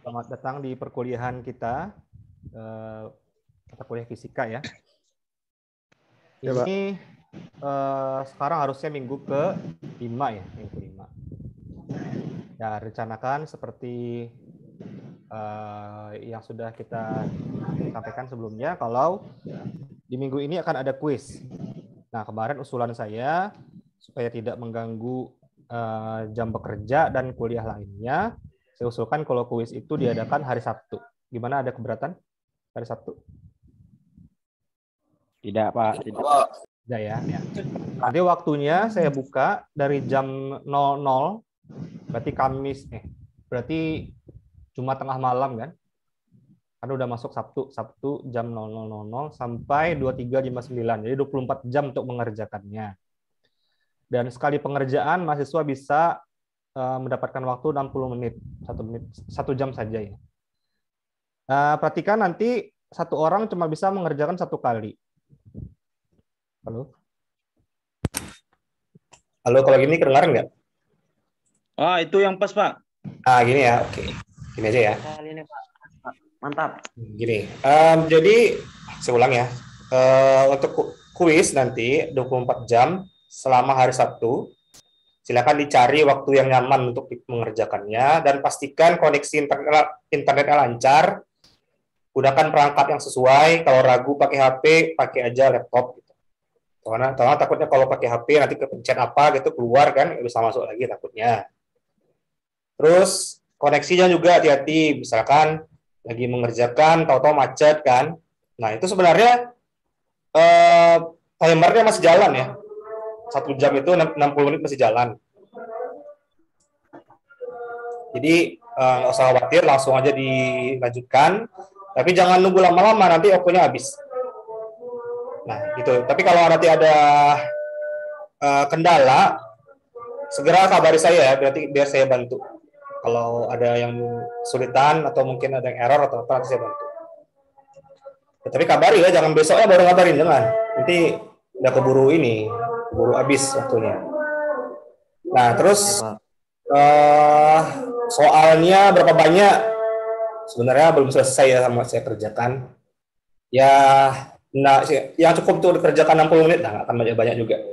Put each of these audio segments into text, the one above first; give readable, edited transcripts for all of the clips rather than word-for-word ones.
Selamat datang di perkuliahan kita, mata kuliah fisika ya. Ya, Pak. Ini sekarang harusnya minggu ke-5 ya, minggu ke-5. Ya, rencanakan seperti yang sudah kita sampaikan sebelumnya, kalau di minggu ini akan ada kuis. Nah, kemarin usulan saya supaya tidak mengganggu jam bekerja dan kuliah lainnya, saya usulkan kalau kuis itu diadakan hari Sabtu. Gimana, ada keberatan hari Sabtu? Tidak, Pak. Tidak. Tidak ya. Nanti waktunya saya buka dari jam 00, berarti berarti cuma tengah malam kan? Karena udah masuk Sabtu jam 00.00 sampai 23.59, jadi 24 jam untuk mengerjakannya. Dan sekali pengerjaan mahasiswa bisa mendapatkan waktu 60 menit, 1 jam saja ya. Perhatikan nanti satu orang cuma bisa mengerjakan 1 kali. Halo? Halo, kalau gini kedengaran nggak? Itu yang pas, Pak. Gini ya, oke. Gini aja ya. Kali ini, Pak. Mantap. Gini, jadi saya ulang ya. Untuk kuis nanti 24 jam selama hari Sabtu. Silakan dicari waktu yang nyaman untuk mengerjakannya dan pastikan koneksi internetnya lancar. Gunakan perangkat yang sesuai. Kalau ragu pakai HP, pakai aja laptop. Gitu. Karena takutnya kalau pakai HP nanti kepencet apa gitu keluar kan, bisa masuk lagi takutnya. Terus koneksinya juga hati-hati. Misalkan lagi mengerjakan, tahu-tahu macet kan. Nah itu sebenarnya timernya masih jalan ya. 1 jam itu 60 menit masih jalan. Jadi nggak usah khawatir, langsung aja dilanjutkan. Tapi jangan nunggu lama-lama, nanti waktunya habis. Nah gitu. Tapi kalau nanti ada kendala, segera kabari saya ya, berarti biar saya bantu. Kalau ada yang kesulitan atau mungkin ada yang error atau apa, nanti saya bantu. Ya, tapi kabari ya, jangan besoknya baru ngabarin, jangan. Nanti udah keburu habis waktunya. Nah, terus soalnya berapa banyak? Sebenarnya belum selesai ya sama saya kerjakan. Ya, nah, yang cukup untuk dikerjakan 60 menit, nggak akan banyak-banyak juga.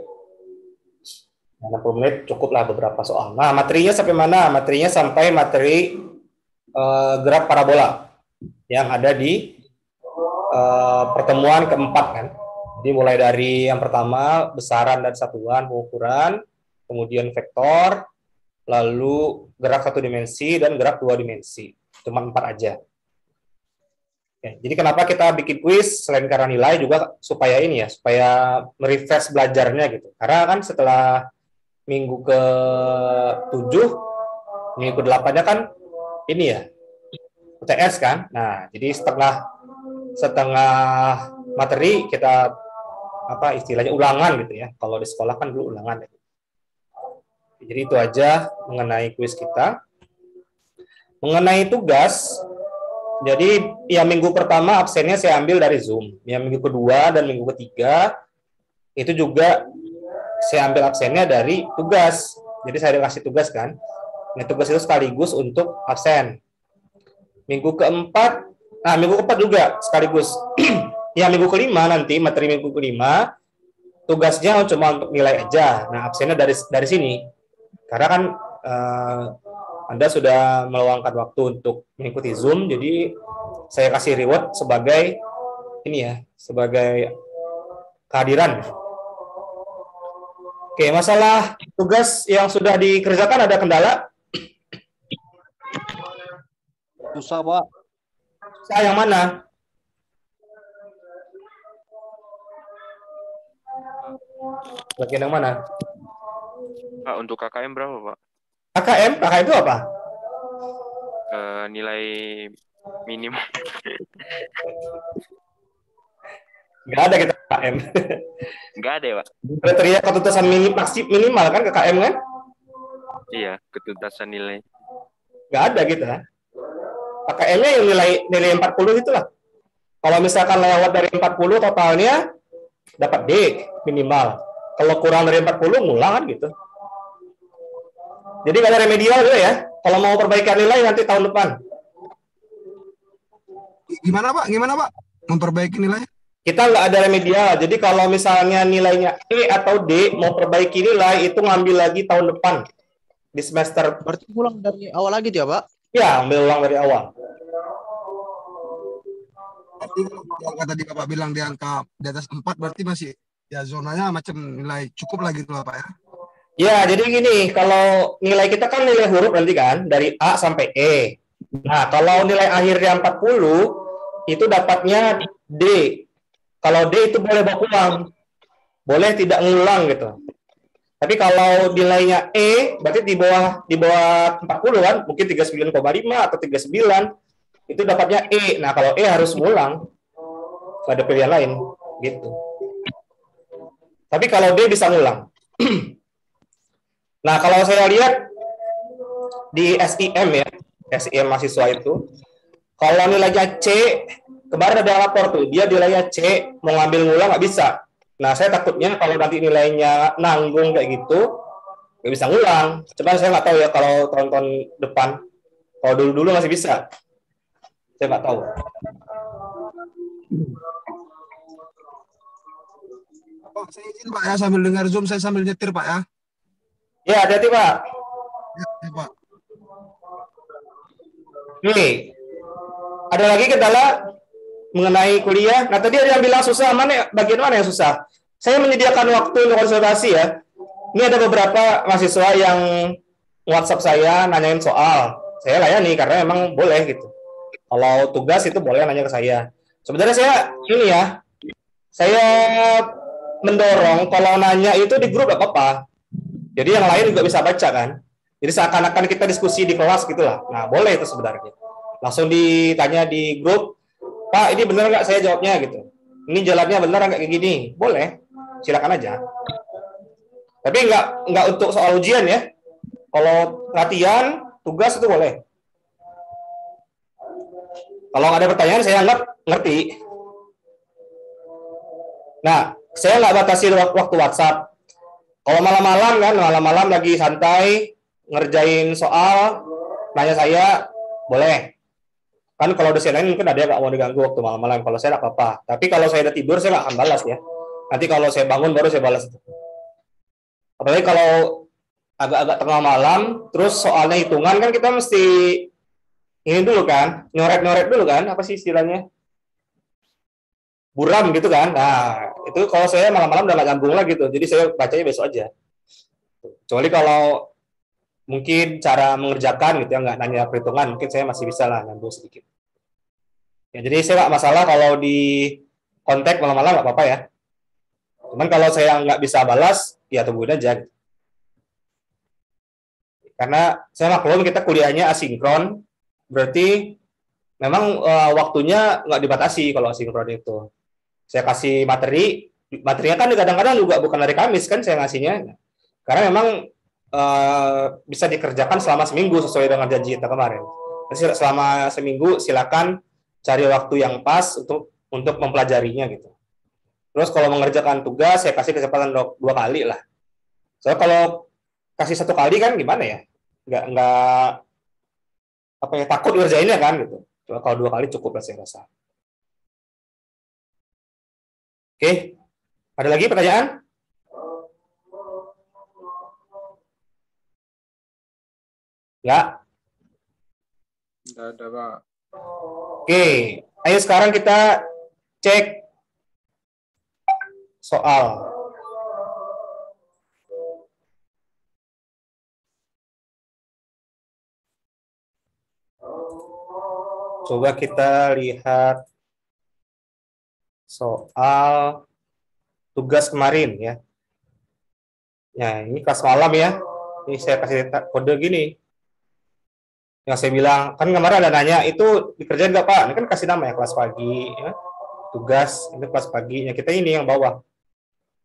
60 menit cukup lah beberapa soal. Nah, materinya sampai mana? Materinya sampai materi gerak parabola yang ada di pertemuan keempat kan. Jadi mulai dari yang pertama, besaran dan satuan pengukuran, kemudian vektor, lalu gerak 1 dimensi dan gerak 2 dimensi. Cuma 4 aja. Oke, jadi kenapa kita bikin kuis selain karena nilai juga supaya supaya merefresh belajarnya gitu. Karena kan setelah minggu ke-7, minggu ke-8-nya kan UTS kan. Nah, jadi setengah materi kita istilahnya ulangan gitu ya. Kalau di sekolah kan dulu ulangan. Jadi itu aja mengenai kuis kita. Mengenai tugas, jadi yang minggu pertama absennya saya ambil dari Zoom. Yang minggu kedua dan minggu ketiga itu juga saya ambil absennya dari tugas. Jadi saya kasih tugas kan. Nah, tugas itu sekaligus untuk absen. Minggu keempat juga sekaligus. Yang minggu kelima nanti, materi minggu kelima, tugasnya cuma untuk nilai aja. Nah, absennya dari sini. Karena kan Anda sudah meluangkan waktu untuk mengikuti Zoom, jadi saya kasih reward sebagai sebagai kehadiran. Oke, masalah tugas yang sudah dikerjakan ada kendala? Susah, Pak. Susah yang mana? Bagian yang mana? Pak, untuk KKM berapa, Pak? KKM itu apa? Nilai minimum. Nggak ada kita KKM. Nggak ada ya, Pak? Kriteria ketuntasan minimal kan KKM kan? Iya, ketuntasan nilai. Nggak ada kita. KKM-nya yang nilai 40 itulah. Kalau misalkan lewat dari 40 totalnya dapat D minimal. Kalau kurang dari 40 ngulang kan gitu. Jadi nggak ada remedial juga ya. Kalau mau perbaikan nilai nanti tahun depan. Gimana Pak? Gimana Pak? Memperbaiki nilai? Kita nggak ada remedial. Jadi kalau misalnya nilainya E atau D, mau perbaiki nilai itu ngambil lagi tahun depan di semester. Berarti pulang dari awal lagi tuh ya, Pak? Ya, ambil ulang dari awal. Berarti kalau tadi Bapak bilang di angka di atas 4 berarti masih ya zonanya macam nilai cukup lah gitu lah Pak ya. Ya, jadi gini, kalau nilai kita kan nilai huruf nanti kan, dari A sampai E. Nah, kalau nilai akhirnya 40, itu dapatnya D. Kalau D itu boleh bawa pulang, boleh tidak ngulang gitu. Tapi kalau nilainya E, berarti di bawah 40 kan, mungkin 39,5 atau 39, itu dapatnya E. Nah, kalau E harus ngulang, nggak ada pilihan lain, gitu. Tapi kalau D bisa ngulang. Nah, kalau saya lihat di SIM ya, SIM mahasiswa itu, kalau nilainya C, kemarin ada lapor tuh, dia nilainya C, mau ngambil ngulang nggak bisa. Nah, saya takutnya kalau nanti nilainya nanggung kayak gitu, nggak bisa ngulang. Coba saya nggak tahu ya kalau tahun-tahun depan. Kalau dulu-dulu masih bisa. Saya nggak tahu. Pak, saya izin Pak ya sambil dengar Zoom saya sambil nyetir Pak ya. Ya, hati-hati Pak. Ya Pak. Nih, ada lagi kendala mengenai kuliah. Nah, tadi ada yang bilang susah. Bagian mana yang susah? Saya menyediakan waktu untuk konsultasi ya. Ini ada beberapa mahasiswa yang WhatsApp saya nanyain soal. Saya layani karena emang boleh gitu. Kalau tugas itu boleh nanya ke saya. Sebenarnya saya ini ya, saya mendorong kalau nanya itu di grup gak apa-apa. Jadi yang lain juga bisa baca kan. Jadi seakan-akan kita diskusi di kelas gitulah. Nah, boleh itu sebenarnya. Langsung ditanya di grup, Pak, ini benar nggak saya jawabnya gitu. Ini jalannya benar nggak kayak gini? Boleh, silakan aja. Tapi nggak untuk soal ujian ya. Kalau latihan, tugas itu boleh. Kalau nggak ada pertanyaan, saya anggap ngerti. Nah, saya nggak batasi waktu WhatsApp. Kalau malam-malam kan, malam-malam lagi santai, ngerjain soal, nanya saya, boleh. Kan kalau dosen lain mungkin ada yang nggak mau diganggu waktu malam-malam. Kalau saya nggak apa-apa. Tapi kalau saya udah tidur, saya nggak akan balas ya. Nanti kalau saya bangun, baru saya balas. Apalagi kalau agak-agak tengah malam, terus soalnya hitungan kan kita mesti ini dulu kan, nyoret-nyoret dulu kan, apa sih istilahnya? Buram gitu kan. Nah, itu kalau saya malam-malam udah nggak nyambung lagi gitu. Jadi saya bacanya besok aja. Kecuali kalau mungkin cara mengerjakan gitu ya, nggak nanya perhitungan, mungkin saya masih bisa lah nyambung sedikit. Ya, jadi saya nggak masalah kalau di kontak malam-malam nggak apa-apa ya. Cuman kalau saya nggak bisa balas, ya tungguin aja. Karena saya maklum kita kuliahnya asinkron, berarti memang waktunya nggak dibatasi kalau asinkron itu. Saya kasih materinya kan kadang-kadang juga bukan hari Kamis kan saya ngasihnya. Karena memang bisa dikerjakan selama seminggu sesuai dengan janji kita kemarin. Jadi selama seminggu silakan cari waktu yang pas untuk mempelajarinya gitu. Terus kalau mengerjakan tugas saya kasih kesempatan 2 kali lah. Soalnya kalau kasih 1 kali kan gimana ya? Nggak apa ya, takut ngerjainnya kan gitu. Cuma kalau 2 kali cukup lah saya rasa. Oke, ada lagi pertanyaan? Enggak? Enggak ada, Pak. Oke, ayo sekarang kita cek soal. Coba kita lihat soal tugas kemarin ya. Nah, ini kelas malam ya. Ini saya kasih kode gini. Yang saya bilang, kan kemarin ada nanya, itu dikerjain nggak Pak? Ini kan kasih nama ya, kelas pagi. Ya. Tugas, ini kelas paginya. Kita ini yang bawah.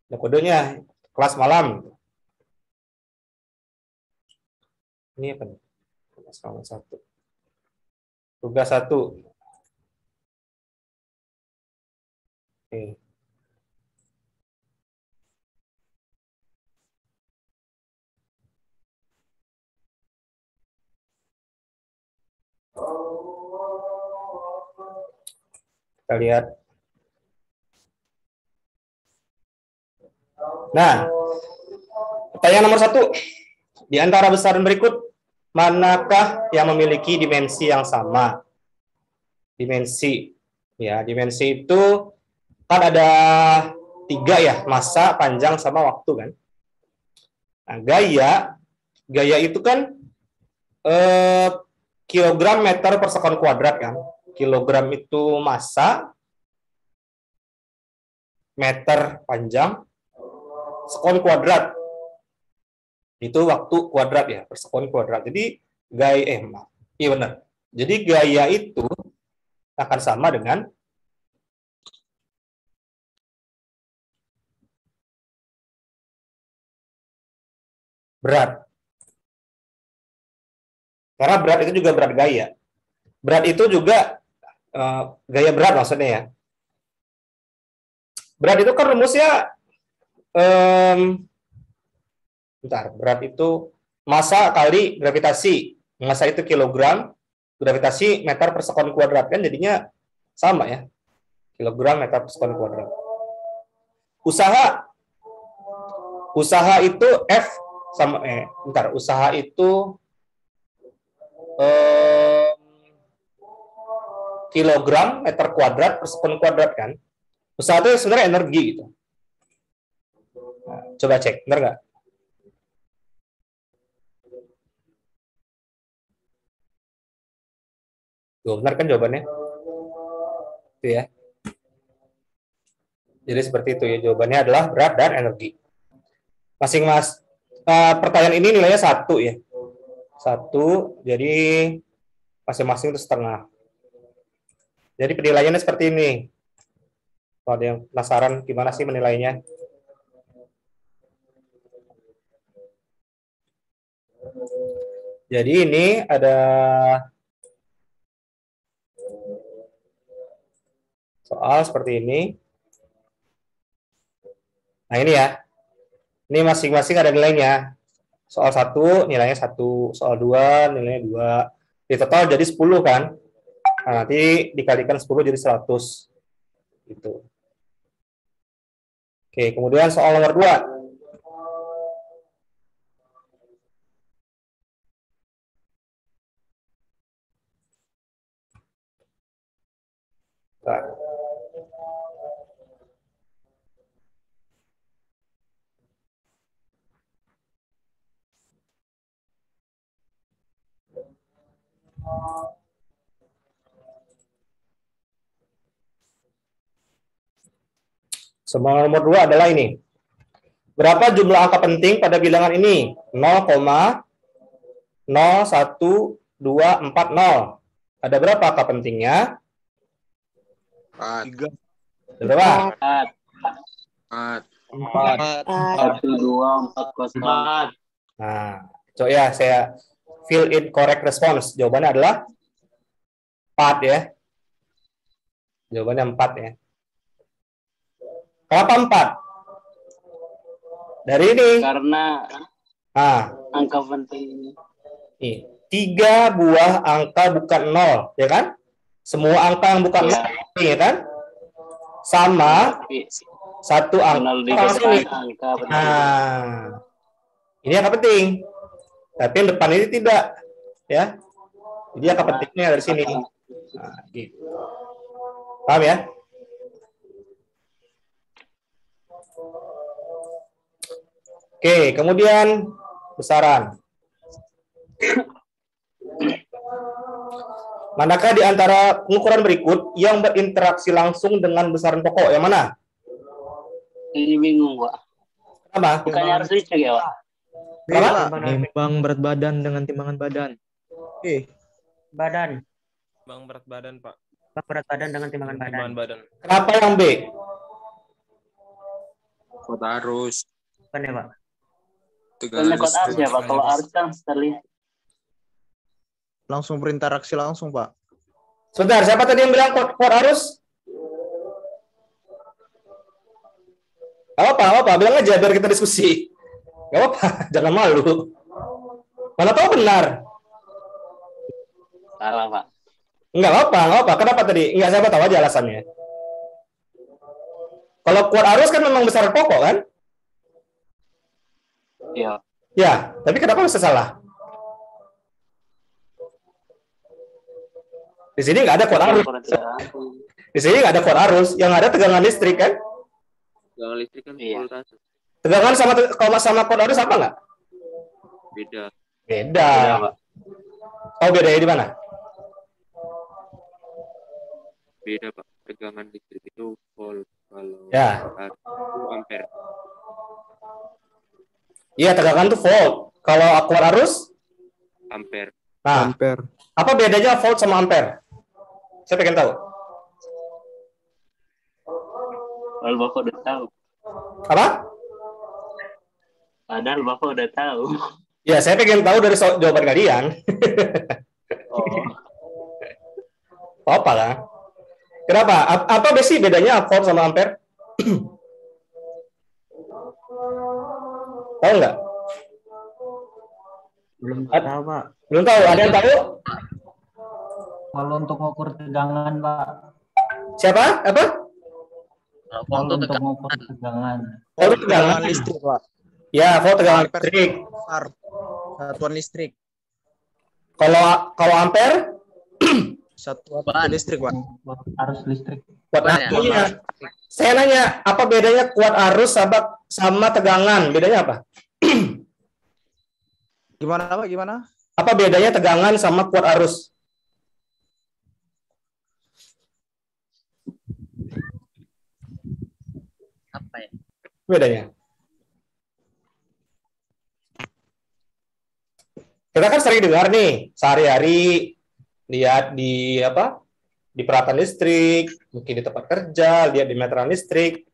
Nah, kodenya kelas malam. Ini apa nih? Tugas 1. Tugas 1. Oke. Kita lihat. Nah, pertanyaan nomor 1. Di antara besaran berikut, manakah yang memiliki dimensi yang sama? Dimensi. Ya, dimensi itu kan ada 3 ya, massa, panjang, sama waktu kan. Nah, gaya itu kan kilogram meter per sekon kuadrat kan. Kilogram itu massa, meter panjang, sekon kuadrat itu waktu kuadrat ya, per sekon kuadrat. Jadi iya benar. Jadi gaya itu akan sama dengan berat. Karena berat itu juga berat gaya. Berat itu juga gaya berat maksudnya ya. Berat itu kan rumusnya berat itu massa kali gravitasi. Massa itu kilogram, gravitasi meter per sekon kuadrat, kan jadinya sama ya. Kilogram meter per sekon kuadrat. Usaha itu F sama usaha itu kilogram meter kuadrat per sekon kuadrat kan. Usaha itu sebenarnya energi gitu. Nah, coba cek, benar nggak? Tuh, benar kan jawabannya? Itu ya. Jadi seperti itu ya, jawabannya adalah berat dan energi. Pertanyaan ini nilainya 1 ya. 1, jadi masing-masing itu setengah. Jadi penilaiannya seperti ini. Kalau ada yang penasaran gimana sih menilainya? Jadi ini ada soal seperti ini. Nah ini ya. Ini masing-masing ada nilainya. Soal 1 nilainya 1, soal 2 nilainya 2. Di total jadi 10 kan? Nah, nanti dikalikan 10 jadi 100. Gitu. Oke, kemudian soal nomor 2. Nah. Soal nomor 2 adalah ini. Berapa jumlah angka penting pada bilangan ini? 0,01240. Ada berapa angka pentingnya? 4. Ada berapa? 4. 1, 2, 4, 4. Nah, coba ya saya fill in correct response. Jawabannya adalah 4 ya. Jawabannya 4 ya. Kenapa 4? Dari ini. Karena angka penting. Nih, 3 buah angka bukan 0, ya kan? Semua angka yang bukan 0, ya kan? Sama satu angka sini. Nah, ini angka penting. Tapi yang depan ini tidak, ya. Jadi angka pentingnya dari sini. Nah, gitu. Paham ya? Oke, kemudian besaran. Manakah di antara pengukuran berikut yang berinteraksi langsung dengan besaran pokok? Yang mana? Ini bingung, Pak. Kenapa? Bukannya harus dicek ya, Pak? Kenapa? Timbang berat badan dengan timbangan badan. Badan. Bang berat badan, Pak. Berat badan dengan timbangan badan. Kenapa yang B? Kota arus. Bukan ya, Pak? Karena kota arus ya, Pak. Kalau arus kan terlihat. Langsung berinteraksi langsung, Pak. Sebentar, siapa tadi yang bilang kod arus? Gak apa-apa, bilang aja biar kita diskusi. Gak apa-apa, jangan malu. Mana tahu benar. Salah, Pak. Enggak apa-apa. Kenapa tadi? Enggak, saya tahu aja alasannya. Kalau kuat arus kan memang besar pokok kan? Iya. Ya, tapi kenapa bisa salah? Di sini nggak ada kuat arus. Di sini nggak ada kuat arus. Yang ada tegangan listrik kan? Tegangan listrik kan Iya. voltase. Tegangan sama kuat arus apa nggak? Beda. Beda. Iya, Pak. Oh, bedanya di mana? Beda, Pak. Tegangan listrik itu volt. Kalau Ya. itu ampere. Iya, tegangan tuh volt. Kalau kuat arus? Ampere. Nah, Ampere. apa bedanya volt sama ampere? Saya pengen tahu. Padahal Bapak udah tahu. Apa? Padahal Bapak udah tahu. Ya, saya pengen tahu dari jawaban kalian. Oh. Apa lah? Kenapa? Apa sih bedanya volt sama ampere? Tahu nggak? Belum tahu, Pak. Belum tahu. Ada yang tahu? Kalau untuk mengukur tegangan, Pak. Siapa? Apa? Kalau untuk mengukur tegangan. Volt tegangan. listrik, Pak. Ya, volt tegangan Ampere. listrik. Satuan listrik. Kalau ampere? Satuan listrik, Pak. Arus listrik. Kuat arusnya. Saya nanya, apa bedanya kuat arus sama tegangan? Bedanya apa? Gimana, Pak? Gimana? Apa bedanya tegangan sama kuat arus? Apa ya? Bedanya? Kita kan sering dengar nih, sehari-hari lihat di peralatan listrik, mungkin di tempat kerja, lihat di meteran listrik,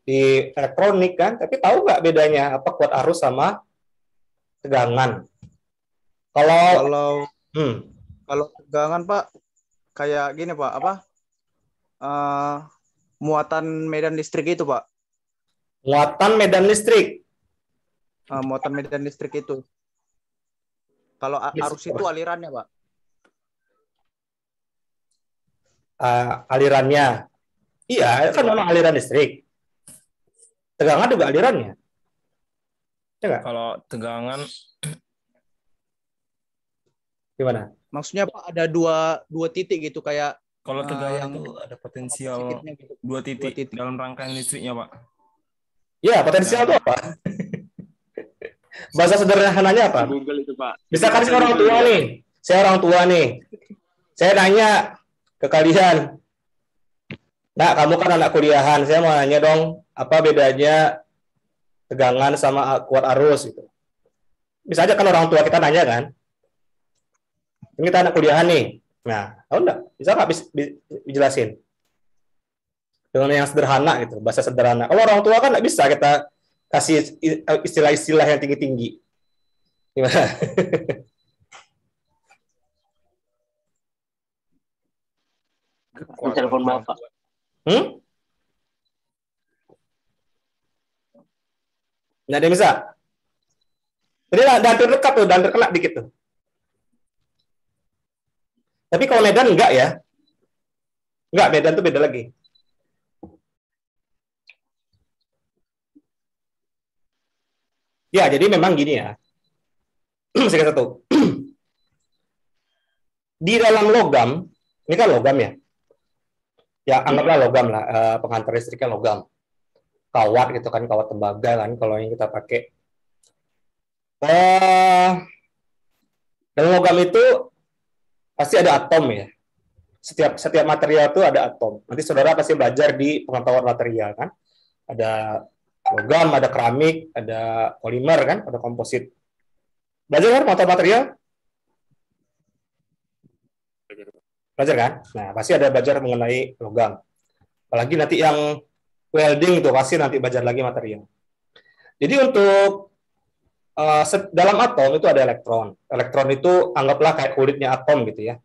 di elektronik kan, tapi tahu nggak bedanya apa kuat arus sama tegangan? Kalau Kalau tegangan, Pak, kayak gini, Pak, apa? Muatan medan listrik itu, Pak. muatan medan listrik, Muatan medan listrik itu. Kalau arus itu alirannya, Pak. alirannya, iya kan memang aliran listrik. Tegangan juga alirannya, ya nggak? Kalau tegangan Gimana? Maksudnya, Pak, ada dua titik gitu, kayak kalau tegangan yang itu ada potensial sedikitnya gitu. 2 titik, titik. dalam rangkaian listriknya, Pak. Ya, potensial itu apa? Bahasa sederhananya apa? Google itu, Pak. Misalkan saya orang tua nih, saya nanya ke kalian, nah kamu kan anak kuliahan, saya mau nanya dong, apa bedanya tegangan sama kuat arus gitu. Bisa aja kan orang tua kita nanya kan, ini kita anak kuliahan nih, nah tahu nggak? Bisa nggak dijelasin dengan yang sederhana gitu, bahasa sederhana. Kalau orang tua kan nggak bisa kita kasih istilah-istilah yang tinggi-tinggi. Gimana? Telepon Bapak. Nggak ada yang bisa. Jadi dan terdekat tuh, dan terkena dikit tuh. Tapi kalau Medan enggak ya. Enggak, Medan tuh beda lagi. Ya, jadi memang gini ya. Saya satu. Di dalam logam, ini kan logam ya. Ya, anggaplah logam lah, penghantar listriknya logam. Kawat gitu kan, kawat tembaga kan kalau yang kita pakai. Dalam logam itu pasti ada atom ya. Setiap material itu ada atom. Nanti saudara pasti belajar di pengetahuan material kan. Ada logam, ada keramik, ada polimer kan, ada komposit. Belajar kan pengetahuan material? Belajar kan? Nah, pasti ada belajar mengenai logam. Apalagi nanti yang welding itu pasti nanti belajar lagi material. Jadi untuk dalam atom itu ada elektron. Elektron itu anggaplah kayak kulitnya atom gitu ya.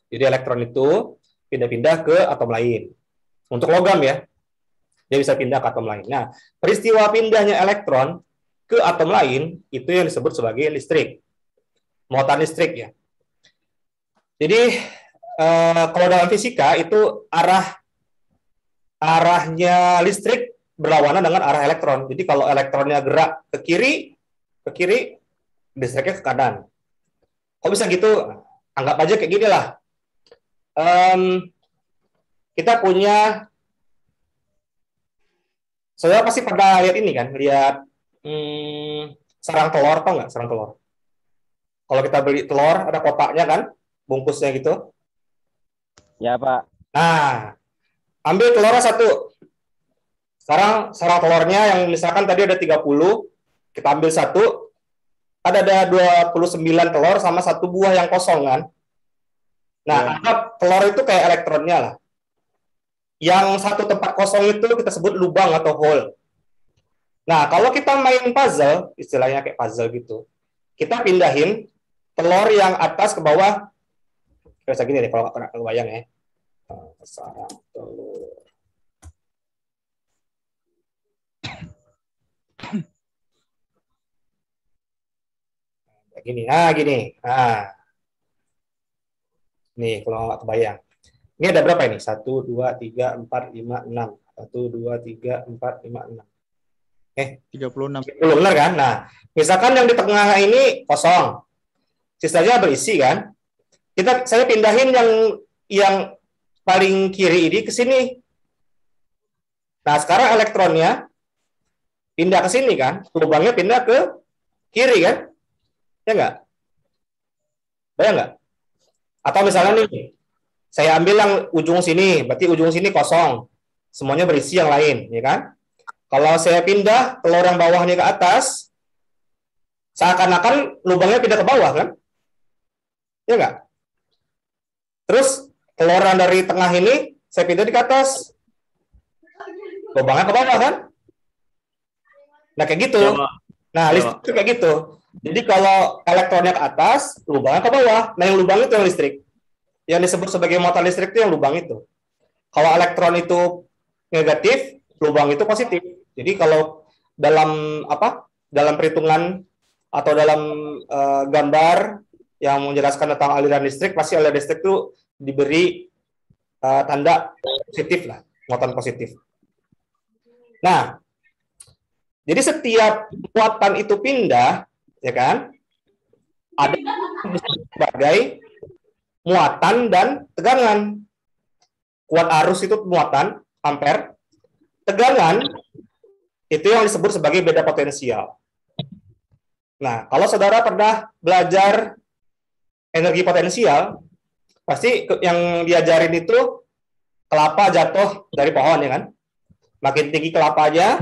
Jadi elektron itu pindah-pindah ke atom lain. Untuk logam ya, dia bisa pindah ke atom lain. Nah, peristiwa pindahnya elektron ke atom lain itu yang disebut sebagai listrik. Muatan listrik ya. Jadi kalau dalam fisika itu arahnya listrik berlawanan dengan arah elektron. Jadi kalau elektronnya gerak ke kiri, listriknya ke kanan. Kok bisa gitu? Anggap aja kayak gini lah. Kita punya, saudara pasti pernah lihat ini kan, lihat sarang telur, tau nggak sarang telur? Kalau kita beli telur, ada kotaknya kan, bungkusnya gitu. Ya, Pak. Nah, ambil telurnya satu. Sekarang sarang telurnya yang misalkan tadi ada 30, kita ambil satu, ada 29 telur sama satu buah yang kosong kan. Nah, anggap telur itu kayak elektronnya lah. Yang satu tempat kosong itu kita sebut lubang atau hole. Nah, kalau kita main puzzle, istilahnya kayak puzzle gitu, kita pindahin telur yang atas ke bawah. Kayak gini deh, kalau nggak pernah kebayang ya. Sarang telur. Gini, gini. Nih, kalau nggak kebayang. Ini ada berapa ini? 1, 2, 3, 4, 5, 6. 1, 2, 3, 4, 5, 6. 36. 30, benar kan? Nah, misalkan yang di tengah ini kosong. Sisanya berisi kan? Saya pindahin yang paling kiri ini ke sini. Nah, sekarang elektronnya pindah ke sini kan? Lubangnya pindah ke kiri kan? Ya nggak? Bayang nggak? Atau misalnya nih, saya ambil yang ujung sini, berarti ujung sini kosong. Semuanya berisi yang lain, ya kan? Kalau saya pindah telur yang bawahnya ke atas, seakan-akan lubangnya pindah ke bawah kan? Ya nggak? Terus telur yang dari tengah ini, saya pindah di ke atas. Lubangnya ke bawah kan? Nah, kayak gitu. Nah, listrik itu kayak gitu. Jadi kalau elektronnya ke atas, lubangnya ke bawah. Nah, yang lubang itu yang listrik. Yang disebut sebagai muatan listrik itu yang lubang itu. Kalau elektron itu negatif, lubang itu positif. Jadi kalau dalam perhitungan atau dalam gambar yang menjelaskan tentang aliran listrik, pasti aliran listrik itu diberi tanda positif lah, muatan positif. Nah, jadi setiap muatan itu pindah, ya kan? Ada sebagai muatan dan tegangan. Kuat arus itu muatan, ampere. Tegangan itu yang disebut sebagai beda potensial. Nah, kalau saudara pernah belajar energi potensial, pasti yang diajarin itu kelapa jatuh dari pohon, ya kan? Makin tinggi kelapanya,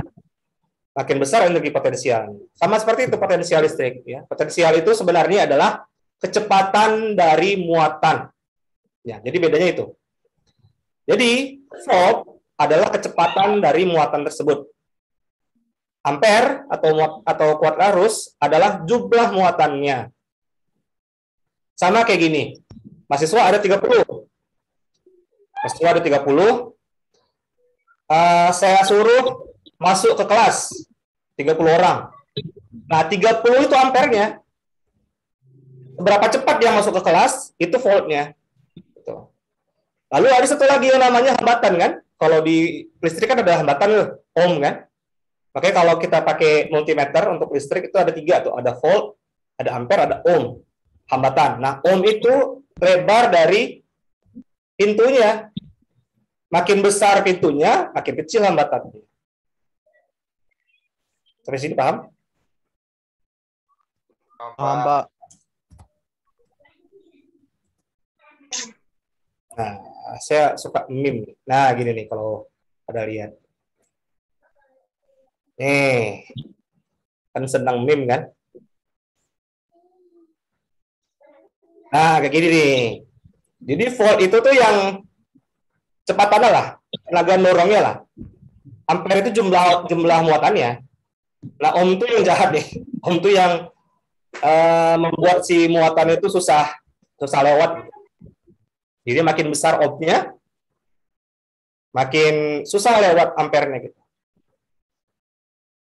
makin besar energi potensial. Sama seperti itu potensial listrik. Ya. Potensial itu sebenarnya adalah kecepatan dari muatan. Ya, jadi bedanya itu. Jadi volt adalah kecepatan dari muatan tersebut. Ampere atau kuat arus adalah jumlah muatannya. Sama kayak gini. Mahasiswa ada 30. Mahasiswa ada 30. Saya suruh masuk ke kelas 30 orang. Nah, 30 itu ampernya. Berapa cepat dia masuk ke kelas, itu voltnya. Gitu. Lalu ada satu lagi yang namanya hambatan kan? Kalau di listrik kan ada hambatan ohm kan? Makanya kalau kita pakai multimeter untuk listrik itu ada 3 tuh, ada volt, ada ampere, ada ohm. Hambatan. Nah, ohm itu lebar dari pintunya. Makin besar pintunya, makin kecil hambatannya. Sampai sini paham? Paham, Pak. Nah, saya suka meme. Nah, gini nih kalau ada lihat. Nih, kan senang meme kan? Nah, kayak gini nih. Jadi volt itu tuh yang kecepatannya lah, tenaga dorongnya lah. Ampere itu jumlah muatannya. Nah, ohm itu yang jahat nih. Ohm itu yang membuat si muatan itu susah lewat. Jadi makin besar ohmnya, makin susah lewat ampernya gitu.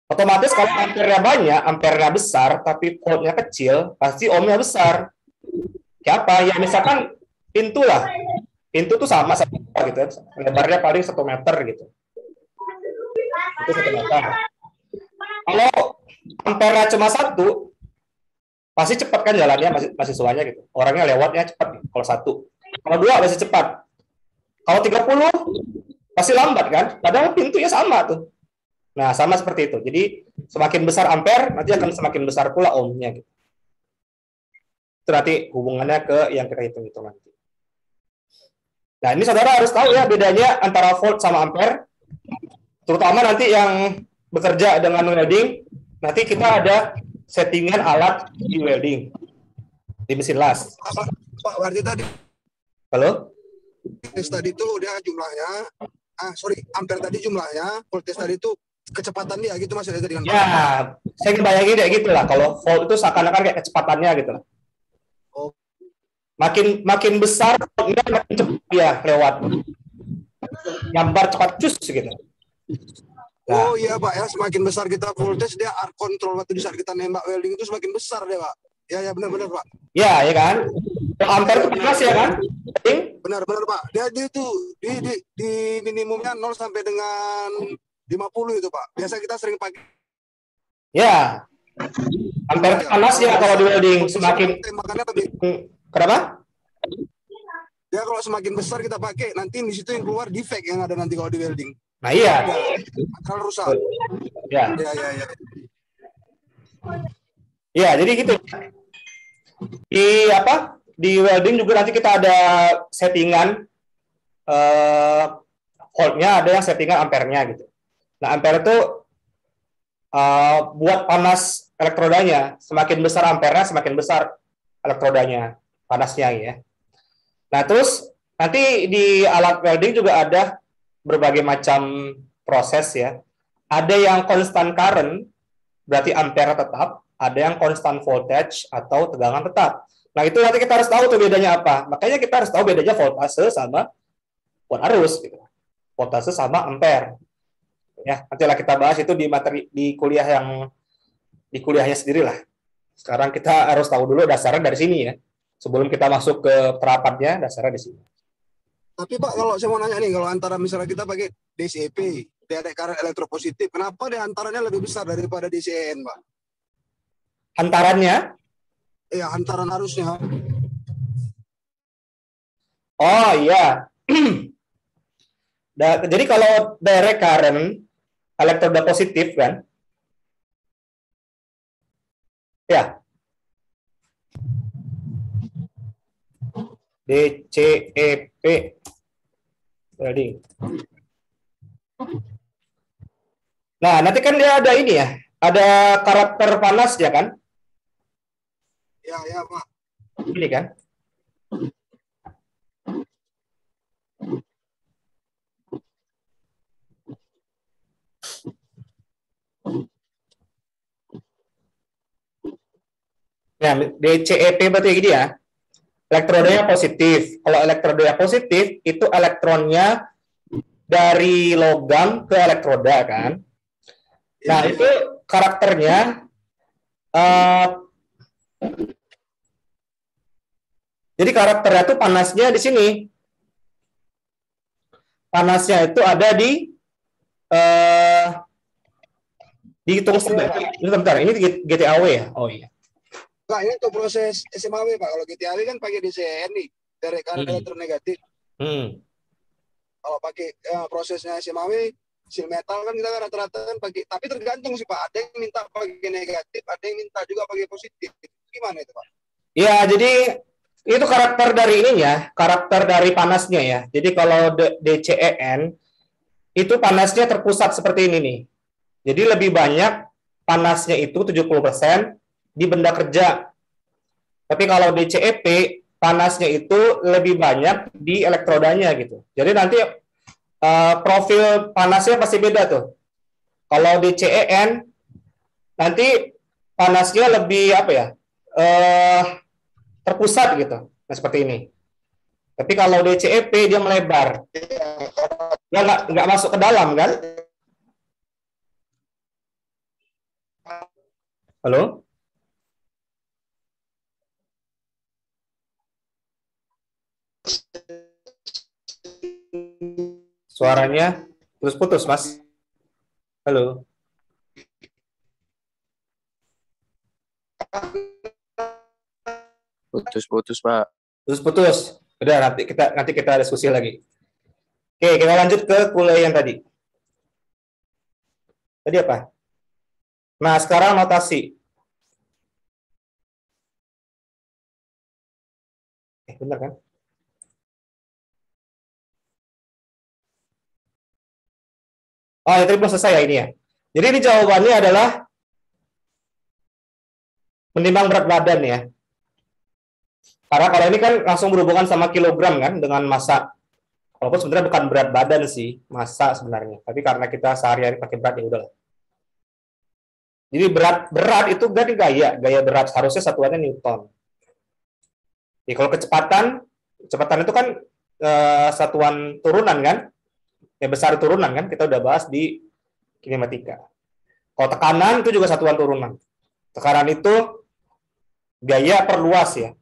Otomatis kalau ampernya banyak, ampernya besar, tapi voltnya kecil, pasti ohmnya besar. Kayak apa? Ya misalkan pintu lah. pintu tuh sama gitu kan. Lebarnya paling 1 meter gitu. Itu 1 meter. Kalau ampere cuma 1, pasti cepat kan jalannya mahasiswanya gitu. Orangnya lewatnya cepat kalau 1. Kalau 2 masih cepat. Kalau 30 pasti lambat kan? Padahal pintunya sama tuh. Nah, sama seperti itu. Jadi semakin besar ampere, nanti akan semakin besar pula ohmnya gitu. Itu nanti hubungannya ke yang kita hitung-hitung nanti. Nah, ini saudara harus tahu ya bedanya antara volt sama ampere. Terutama nanti yang bekerja dengan welding, nanti kita ada settingan alat di welding di mesin las. Pak, berarti tadi Halo? voltage tadi itu dia jumlahnya, ampere tadi jumlahnya, voltage tadi itu kecepatan dia gitu maksudnya tadi kan? Ya, saya ngebayangin kayak gitu lah. Kalau volt itu seakan-akan kayak kecepatannya gitu lah. Oh. Makin besar voltnya makin cepat dia lewat. Nyambar cepat cus gitu. Nah. Oh iya Pak ya, semakin besar kita voltage dia arc control waktu di saat kita nembak welding itu semakin besar deh Pak. Ya benar-benar Pak. Ya kan. Ampere itu jelas ya kan? Benar-benar Pak. Dia itu di minimumnya 0 sampai dengan 50 itu Pak. Biasa kita sering pakai. Ya. Ampere panas ya kalau di welding semakin. Tembakannya lebih. Kenapa? Ya kalau semakin besar kita pakai, nanti di situ yang keluar defect yang ada nanti kalau di welding. Nah iya. Kalau rusak. Ya. Ya. Ya, jadi gitu. Di welding juga nanti kita ada settingan voltnya, ada yang settingan ampernya gitu. Nah, ampere itu buat panas elektrodanya, semakin besar ampernya, semakin besar elektrodanya, panasnya ya. Nah, terus nanti di alat welding juga ada berbagai macam proses ya. Ada yang constant current, berarti ampere tetap, ada yang constant voltage atau tegangan tetap. Nah, itu nanti kita harus tahu tuh bedanya apa. Makanya kita harus tahu bedanya voltase sama volt arus gitu. Voltase sama ampere. Ya, nantilah kita bahas itu di materi di kuliahnya sendiri lah. Sekarang kita harus tahu dulu dasarnya dari sini ya. Sebelum kita masuk ke terapannya, dasarnya di sini. Tapi Pak, kalau saya mau nanya nih, kalau antara misalnya kita pakai DCEP, direct current elektropositif, kenapa di antaranya lebih besar daripada DCEN, Pak? Hantarannya? Iya, hantaran arusnya. Oh iya. Jadi kalau direct current elektroda positif kan? Ya. DCEP welding. Nah, nanti kan dia ada ini ya, ada karakter panas ya kan? Ya, Pak. Ini kan? Nah, DCEP berarti gini ya. Elektrodanya positif. Kalau elektrodanya positif, itu elektronnya dari logam ke elektroda kan. Nah, itu karakternya jadi karakternya itu panasnya di sini. Panasnya itu ada di dihitung sebentar. Ini GTAW ya? Oh iya. Pak, ini untuk proses SMAW, Pak. Kalau GTAW kan pakai DCN nih, direct current elektronegatif. Kalau pakai prosesnya SMAW, sil metal kan kita rata-rata kan pakai, tapi tergantung sih Pak. Ada yang minta pakai negatif, ada yang minta juga pakai positif. Gimana itu Pak? Ya, jadi itu karakter dari ininya, karakter dari panasnya ya. Jadi kalau DCEN itu panasnya terpusat seperti ini nih. Jadi lebih banyak panasnya itu 70% di benda kerja. Tapi kalau DCEP panasnya itu lebih banyak di elektrodanya gitu. Jadi nanti profil panasnya pasti beda tuh. Kalau DCEN nanti panasnya lebih apa ya? Terpusat gitu. Nah, seperti ini. Tapi kalau DCEP dia melebar. Dia nggak masuk ke dalam kan? Halo? Suaranya putus-putus, Mas. Halo. Putus-putus, Pak. Putus-putus. Udah, nanti kita diskusi lagi. Oke, kita lanjut ke kuliah yang tadi. Tadi apa? Nah, sekarang notasi. Benar kan? Oh, ya, tadi belum selesai ya ini ya. Jadi ini jawabannya adalah menimbang berat badan ya. Karena kalau ini kan langsung berhubungan sama kilogram kan dengan massa. Walaupun sebenarnya bukan berat badan sih, massa sebenarnya. Tapi karena kita sehari-hari pakai berat ya udahlah. Jadi berat itu berarti gaya berat, harusnya satuannya Newton. Jadi kalau kecepatan itu kan satuan turunan kan? Ya besar turunan kan? Kita udah bahas di kinematika. Kalau tekanan itu juga satuan turunan. Tekanan itu gaya per luas ya.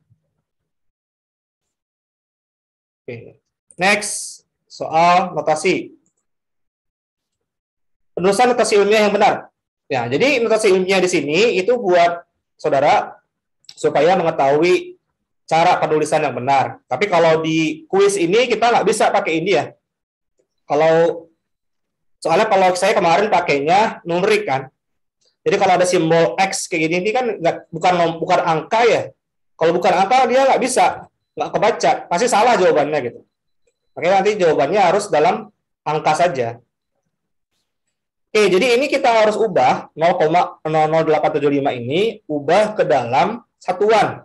Oke. Next, soal notasi. Penulisan notasi ilmiah yang benar. Ya, jadi notasi ilmiah di sini itu buat saudara supaya mengetahui cara penulisan yang benar. Tapi kalau di kuis ini kita nggak bisa pakai ini ya. Soalnya kalau saya kemarin pakainya numerik kan. Jadi kalau ada simbol X kayak gini ini kan bukan angka ya. Kalau bukan angka dia nggak bisa, nggak kebaca, pasti salah jawabannya gitu. Makanya nanti jawabannya harus dalam angka saja. Oke, jadi ini kita harus ubah 0,00875 ini ubah ke dalam satuan.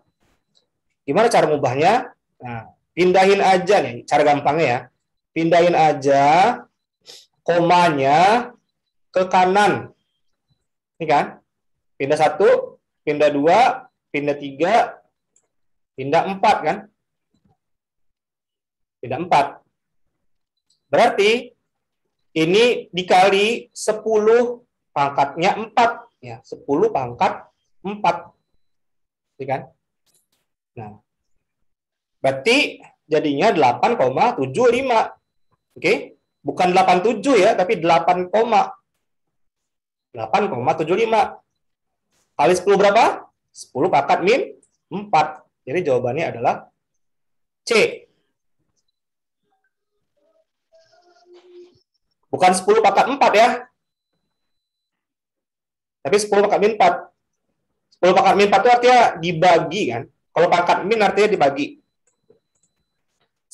Gimana cara mengubahnya? Nah, pindahin aja nih, cara gampangnya ya. Pindahin aja komanya ke kanan. Ini kan? Pindah 1, pindah 2, pindah 3, pindah 4 kan? Pindah 4. Berarti ini dikali 10 pangkatnya 4 ya, 10 pangkat 4. Ini kan? Nah. Berarti jadinya 8,75. Oke? Bukan 87 ya, tapi 8,75. Kali 10 berapa? 10 pangkat min 4. Jadi jawabannya adalah C. Bukan 10 pangkat 4 ya. Tapi 10 pangkat min 4. 10 pangkat min 4 itu artinya dibagi kan. Kalau pangkat min artinya dibagi.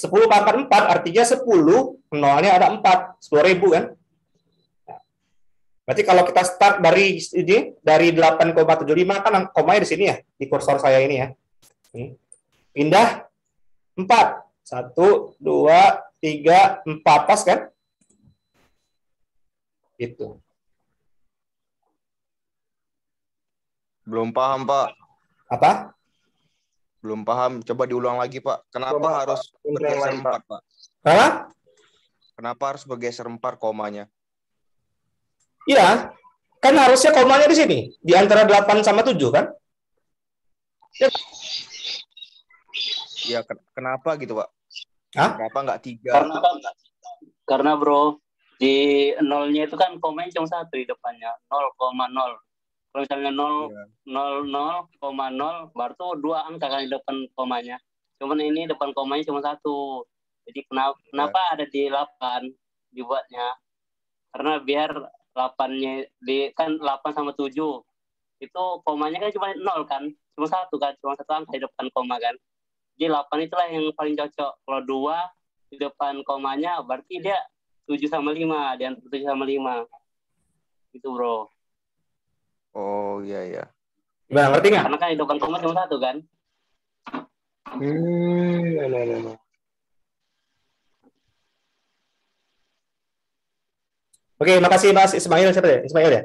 10 pangkat 4 artinya 10, nolnya ada 4. 10.000 kan. Berarti kalau kita start dari 8,75 kan komanya di sini ya. Di kursor saya ini ya. Pindah 4. 1, 2, 3, 4. Pas kan? Itu. Belum paham, Pak. Apa? Belum paham. Coba diulang lagi, Pak. Kenapa harus bergeser 4, Pak? Apa? Kenapa harus bergeser 4 komanya? Iya. Kan harusnya komanya di sini. Di antara 8 sama 7, kan? Ya, kenapa gitu, Pak? Hah? Kenapa nggak 3? Karena bro, di nolnya itu kan komanya cuma 1 di depannya, 0,0. Kalau misalnya 0,0, baru 2 angka kan di depan komanya. Cuman ini depan komanya cuma 1. Jadi kenapa ada di 8 dibuatnya? Karena biar 8-nya kan 8 sama 7. Itu komanya kan cuma 0 kan? Cuma 1 kan, cuma 1 angka di depan koma kan. Jadi 8 itulah yang paling cocok. Kalau 2 di depan komanya berarti dia 7 sama 5, di antara 7 sama 5. Itu bro. Oh iya iya. Gimana, ngerti nggak? Karena kan di depan koma cuma 1 kan. Oke, makasih Mas Ismail. Siapa ya? Ismail ya?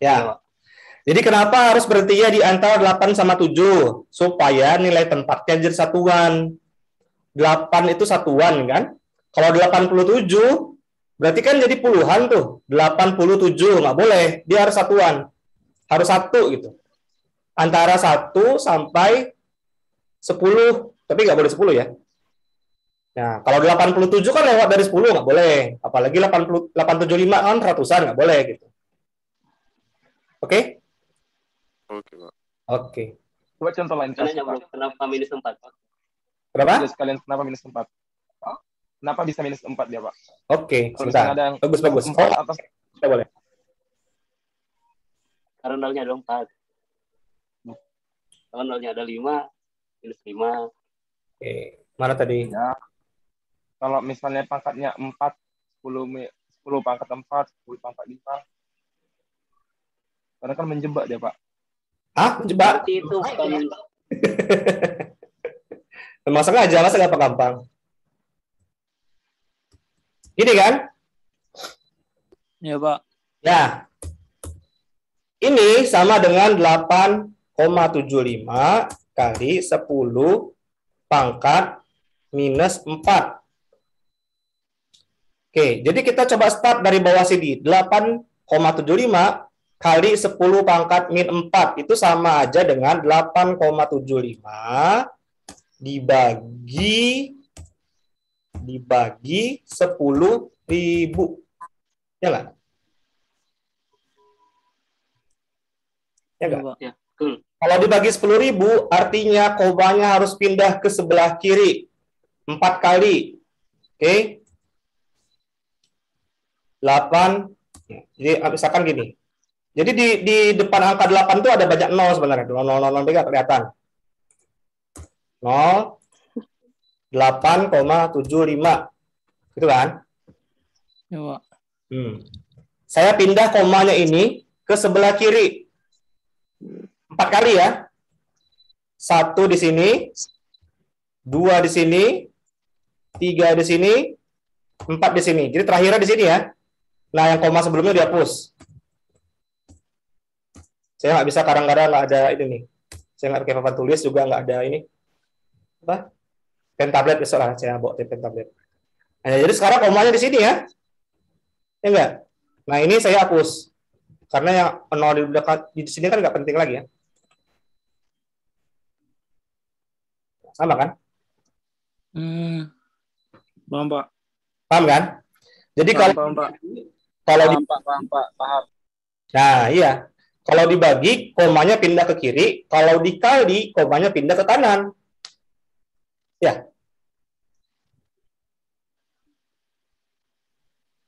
Ya. Jadi kenapa harus berhentinya di antara 8 sama 7? Supaya nilai tempatnya jadi satuan. 8 itu satuan kan? Kalau 87 berarti kan jadi puluhan tuh. 87 nggak boleh, dia harus satuan. Harus 1 gitu. Antara 1 sampai 10, tapi nggak boleh 10 ya. Nah, kalau 87 kan lewat dari 10 nggak boleh. Apalagi 875 kan ratusan nggak boleh gitu. Oke? Oke, Pak. Oke. Coba contoh lain kasih, Kenapa, Pak. kenapa minus 4? Berapa? Aja sekalian kenapa minus 4? Kenapa bisa minus 4 dia, Pak? Oke, Kalau sebentar. misalnya ada yang Bagus. 4 Oh, atas kita boleh. Karena nolnya ada 4. Kalau nolnya ada 5, minus 5. Oke. Mana tadi? ya. Kalau misalnya pangkatnya 4, 10 pangkat 4, 10 pangkat 5. Karena kan menjebak dia, Pak. Ah, menjebak. Berarti itu bukan Memang sengaja, masa gampang-gampang. Gini kan? Ya, Pak. Ya. Ini sama dengan 8,75 kali 10 pangkat minus 4. Oke, jadi kita coba start dari bawah sini. 8,75 kali 10 pangkat min 4 itu sama aja dengan 8,75 dibagi 10.000. Ya nggak? Ya nggak? ya, betul. Kalau dibagi 10.000, artinya komanya harus pindah ke sebelah kiri 4 kali. Oke. 8. Jadi misalkan gini. Jadi di depan angka 8 itu ada banyak 0 sebenarnya. 0 nggak kelihatan. 0, 8,75. Gitu kan? Ya, Pak. Saya pindah komanya ini ke sebelah kiri. 4 kali ya. 1 di sini, 2 di sini, 3 di sini, 4 di sini. Jadi terakhirnya di sini ya. Nah, yang koma sebelumnya dihapus. Saya nggak bisa kadang-kadang nggak ada ini nih. Saya nggak pakai papan tulis juga nggak ada ini. Apa? Pen tablet besok lah. Saya bawa pen tablet. Nah, jadi sekarang komanya di sini ya. Ya enggak? Nah, ini saya hapus. Karena yang 0 di sini kan nggak penting lagi ya. Sama kan? Paham, Pak. Paham kan? Jadi Paham, Pak. kalau Paham, Pak. nah, iya. Kalau dibagi, komanya pindah ke kiri. Kalau dikali, komanya pindah ke kanan. Ya.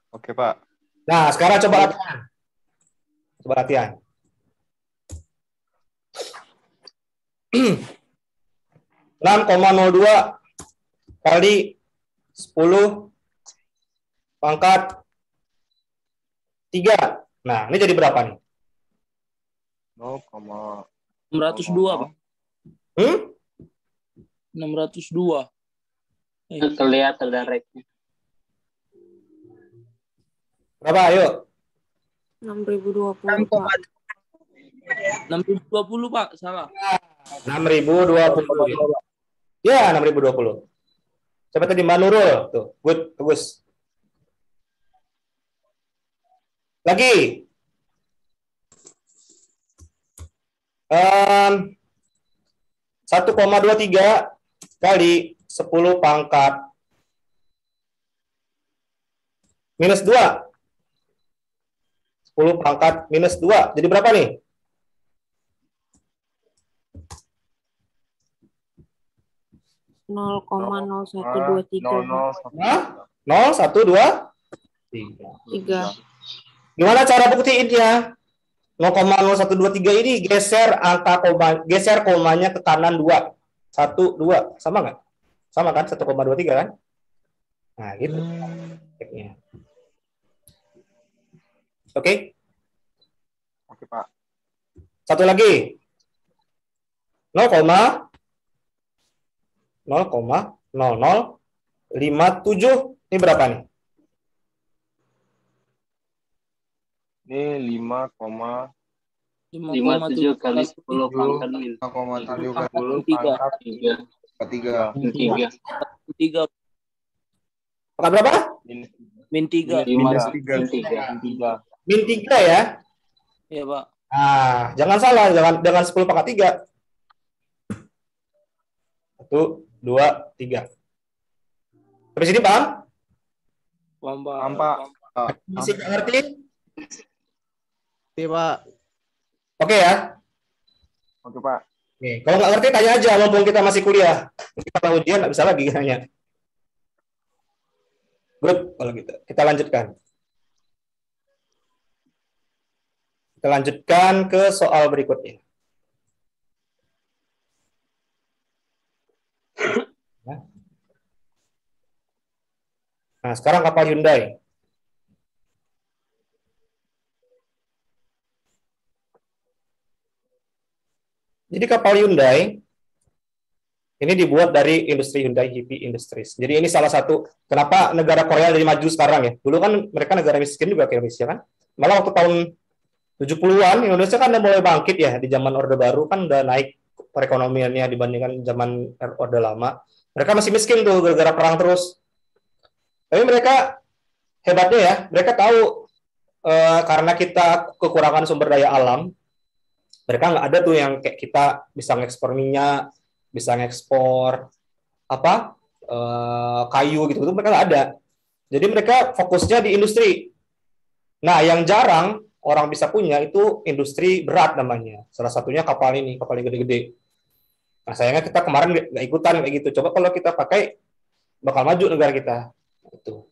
Oke, Pak. Nah, sekarang coba latihan. Coba latihan. 6,02 kali 10 pangkat 3. Nah, ini jadi berapa nih? 602, Pak. 602. Kelihatan direknya. Berapa? Ayo. 6.020, Pak. 6.020, Pak. Salah. 6.020. Ya, 6.020. Siapa tadi? Mbak Nurul. Tuh, good, bagus. Lagi. 1,23 kali 10 pangkat minus 2. 10 pangkat minus 2. Jadi berapa nih? Nol koma 0123. 0,123. Gimana cara buktiinnya? 0,0123 ini geser angka koma, geser komanya ke kanan 2. 1, 2. Sama nggak? Sama kan? 1,23 kan? Nah, gitu. Oke? Oke, Pak. Satu lagi. 0,0057. Ini berapa nih? Ini 5,7 kali 10 pangkat min 5,7 kali 10 3. pangkat 3. 3. Pangkat berapa? Min 3. Min 3 ya? Iya, Pak. Nah, jangan salah, jangan 10 pangkat 3. 1, 2, 3. Sampai sini paham? Paham, Pak. Masih nggak ngerti? Iya, Pak. Oke ya. Oke, Pak. Oke, kalau nggak ngerti tanya aja, mumpung kita masih kuliah. Kita ujian nggak bisa lagi nanya. Good, kalau gitu. Kita lanjutkan. Kita lanjutkan ke soal berikutnya. Nah, sekarang kapal Hyundai. Jadi kapal Hyundai ini dibuat dari industri Hyundai Heavy Industries. Jadi ini salah satu kenapa negara Korea jadi maju sekarang ya. Dulu kan mereka negara miskin juga kayak Indonesia kan. Malah waktu tahun 70-an Indonesia kan udah mulai bangkit ya di zaman Orde Baru kan udah naik perekonomiannya dibandingkan zaman Orde Lama. Mereka masih miskin tuh gara-gara perang terus. Tapi mereka hebatnya ya, mereka tahu karena kita kekurangan sumber daya alam, mereka nggak ada tuh yang kayak kita bisa ngekspor minyak, bisa ngekspor kayu gitu, itu mereka nggak ada. Jadi mereka fokusnya di industri. Nah, yang jarang orang bisa punya itu industri berat namanya. Salah satunya kapal ini, kapal yang gede-gede. Nah, sayangnya kita kemarin nggak ikutan kayak gitu. Coba kalau kita pakai, bakal maju negara kita. Itu.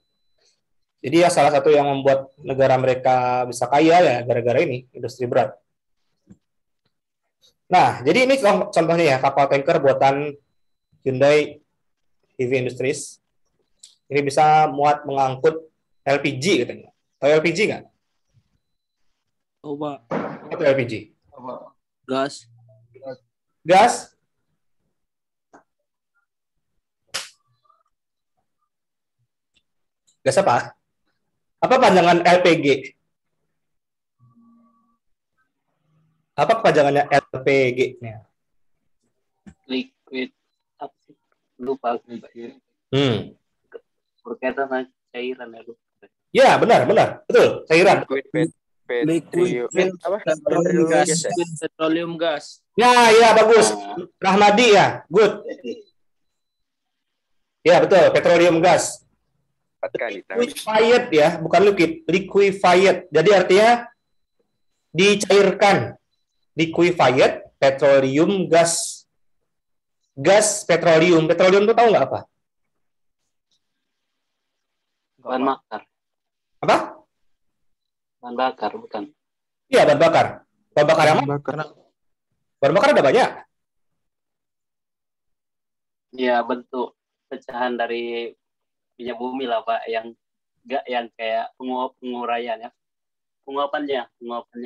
Jadi ya salah satu yang membuat negara mereka bisa kaya ya gara-gara ini, industri berat. Nah, jadi ini contohnya ya, kapal tanker buatan Hyundai Heavy Industries. Ini bisa muat mengangkut LPG katanya. Tahu LPG nggak? Coba. Itu LPG. Gas. Gas? Gas apa? Apa panjangan LPG? Apa kepanjangannya LPG-nya? Liquid apa sih? Lupa. Berkaitan dengan cairan ya, lupa. Ya, benar, betul, cairan. Petroleum gas. Ya, bagus. Rahmadi ya, good. Ya, betul, petroleum gas. Liquefied ya, bukan liquid, liquefied. Jadi artinya dicairkan. Liquefied petroleum gas. Gas petroleum. Petroleum itu tahu nggak apa? Bahan bakar. Apa? Bahan bakar, bukan. Iya, bahan bakar. Bahan bakar yang mana? Bahan bakar ada banyak. Ya, bentuk pecahan dari minyak bumi lah, Pak, yang enggak yang kayak penguraian ya. Penguapannya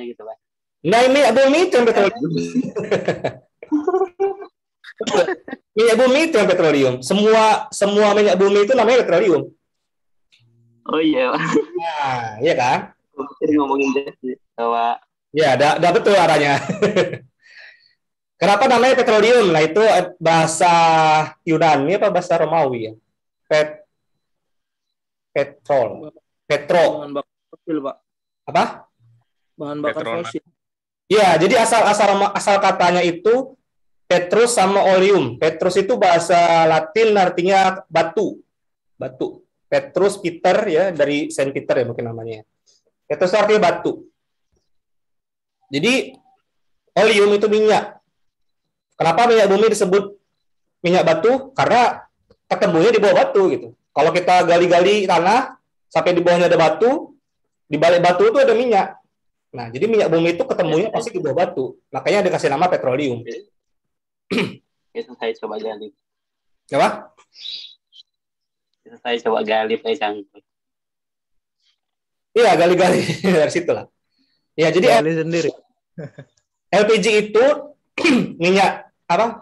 gitu, Pak. Nah, minyak bumi itu yang petroleum. Minyak bumi itu yang petroleum. Semua minyak bumi itu namanya petroleum. Oh iya. Nah, iya kan? Jadi ngomongin bahwa ya, ada betul arahnya. Kenapa namanya petroleum? Nah, itu bahasa Yunani apa bahasa Romawi ya? Petro. Bahan bakar fosil, Pak. Apa? Bahan bakar fosil. Ya, jadi asal katanya itu Petrus sama oleum. Petrus itu bahasa Latin artinya batu. Batu. Petrus Peter ya, dari Saint Peter ya mungkin namanya. Petrus artinya batu. Jadi oleum itu minyak. Kenapa minyak bumi disebut minyak batu? Karena ketemunya di bawah batu gitu. Kalau kita gali-gali tanah sampai di bawahnya ada batu, di balik batu itu ada minyak. Nah, jadi minyak bumi itu ketemunya pasti di bawah batu. Makanya dikasih nama petroleum. Itu saya coba gali. Apa? Itu saya coba gali, Pak Cangkul. Iya, gali-gali dari situ lah. Ya, jadi gali sendiri. LPG itu minyak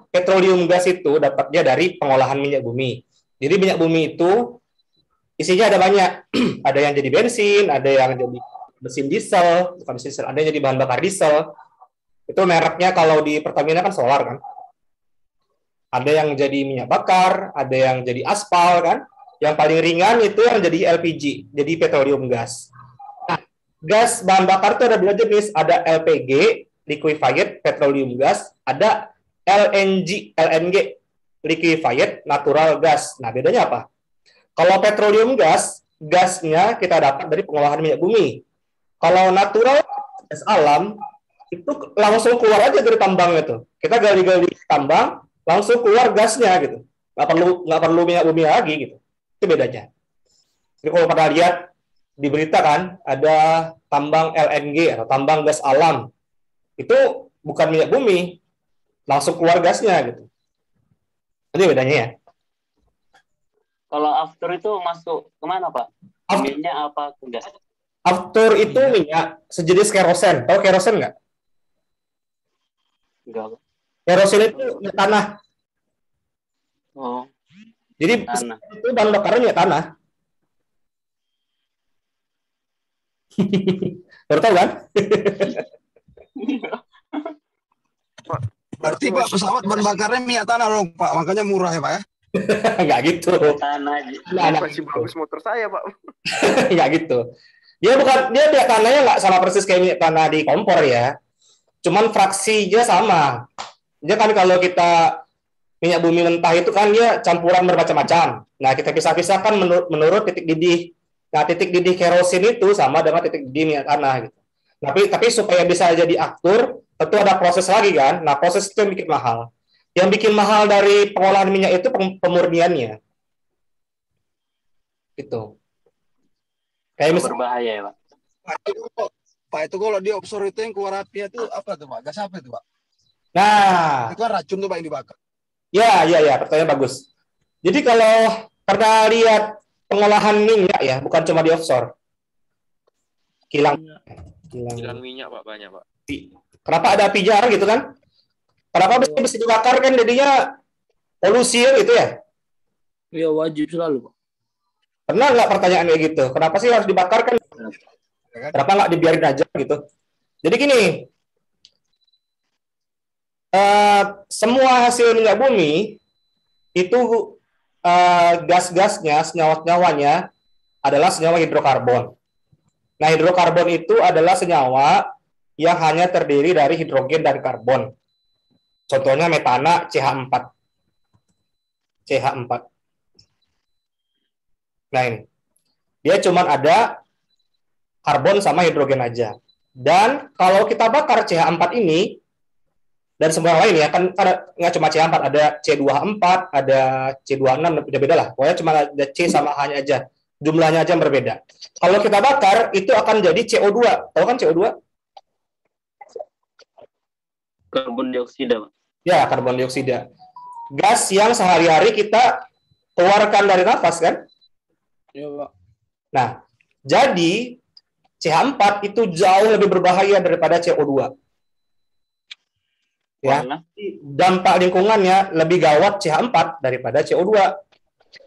petroleum gas itu dapatnya dari pengolahan minyak bumi. Jadi minyak bumi itu isinya ada banyak. Ada yang jadi bensin, ada yang jadi mesin diesel, bukan mesin diesel, ada yang jadi bahan bakar diesel. Itu mereknya kalau di Pertamina kan solar kan. Ada yang jadi minyak bakar, ada yang jadi aspal kan. Yang paling ringan itu yang jadi LPG, jadi petroleum gas. Nah, gas bahan bakar itu ada dua jenis, ada LPG, liquefied petroleum gas, ada LNG, liquefied natural gas. Nah, bedanya apa? Kalau petroleum gas, gasnya kita dapat dari pengolahan minyak bumi. Kalau natural gas alam itu langsung keluar aja dari tambangnya tuh. Kita gali-gali tambang, langsung keluar gasnya gitu. Nggak perlu minyak bumi lagi gitu. Itu bedanya. Jadi kalau pernah lihat di berita kan ada tambang LNG atau tambang gas alam, itu bukan minyak bumi, langsung keluar gasnya gitu. Itu bedanya ya. Kalau after itu masuk kemana Pak? Minyaknya apa ke gas? After itu minyak sejenis kerosen. Tahu kerosen nggak? Enggak. Kerosen itu minyak tanah. Oh. Jadi Tanah. itu bahan bakarnya minyak tanah. Baru tahu kan? Berarti Pak pesawat bahan bakarnya minyak tanah dong Pak, makanya murah ya Pak ya? Nggak gitu. Tanah. Masih bagus motor saya, Pak. Nggak gitu. Dia minyak tanahnya nggak sama persis kayak minyak tanah di kompor ya. Cuman fraksinya sama. Dia kan kalau kita minyak bumi mentah itu kan dia campuran bermacam-macam. Nah, kita pisah-pisahkan menurut titik didih. Nah, titik didih kerosin itu sama dengan titik didih minyak tanah gitu. Tapi supaya bisa jadi aftur, tentu ada proses lagi kan. Nah, proses itu yang bikin mahal. Yang bikin mahal dari pengolahan minyak itu pemurniannya. Itu. Kayak misalnya Berbahaya ya Pak. Pak itu kalau di offshore itu yang keluar api itu apa tuh Pak? Gas apa itu Pak? Nah, itu kan racun tuh Pak yang dibakar. Ya, pertanyaan bagus. Jadi kalau pernah lihat pengolahan minyak ya, bukan cuma di offshore. Kilang minyak Pak, banyak Pak. Kenapa ada api jarang gitu kan? Kenapa bisa dibakar kan jadinya polusi gitu ya? Iya, wajib selalu Pak. Pernah nggak pertanyaan kayak gitu? Kenapa sih harus dibakar kan? Kenapa nggak dibiarin aja gitu? Jadi gini, semua hasil minyak bumi itu gas-gasnya, senyawa-senyawanya adalah senyawa hidrokarbon. Nah, hidrokarbon itu adalah senyawa yang hanya terdiri dari hidrogen dan karbon. Contohnya metana CH4. Nah, ini. Dia cuma ada karbon sama hidrogen aja. Dan kalau kita bakar CH4 ini, dan semua lain ya, kan nggak cuma C4, ada C24, ada C26, beda-beda lah. Pokoknya cuma ada C sama H-nya aja. Jumlahnya aja yang berbeda. Kalau kita bakar, itu akan jadi CO2. Tahu kan CO2? Karbon dioksida, Pak. Ya, karbon dioksida. Gas yang sehari-hari kita keluarkan dari nafas, kan? Iya, Pak. Nah, jadi CH4 itu jauh lebih berbahaya daripada CO2. Ya, dampak lingkungannya lebih gawat CH4 daripada CO2.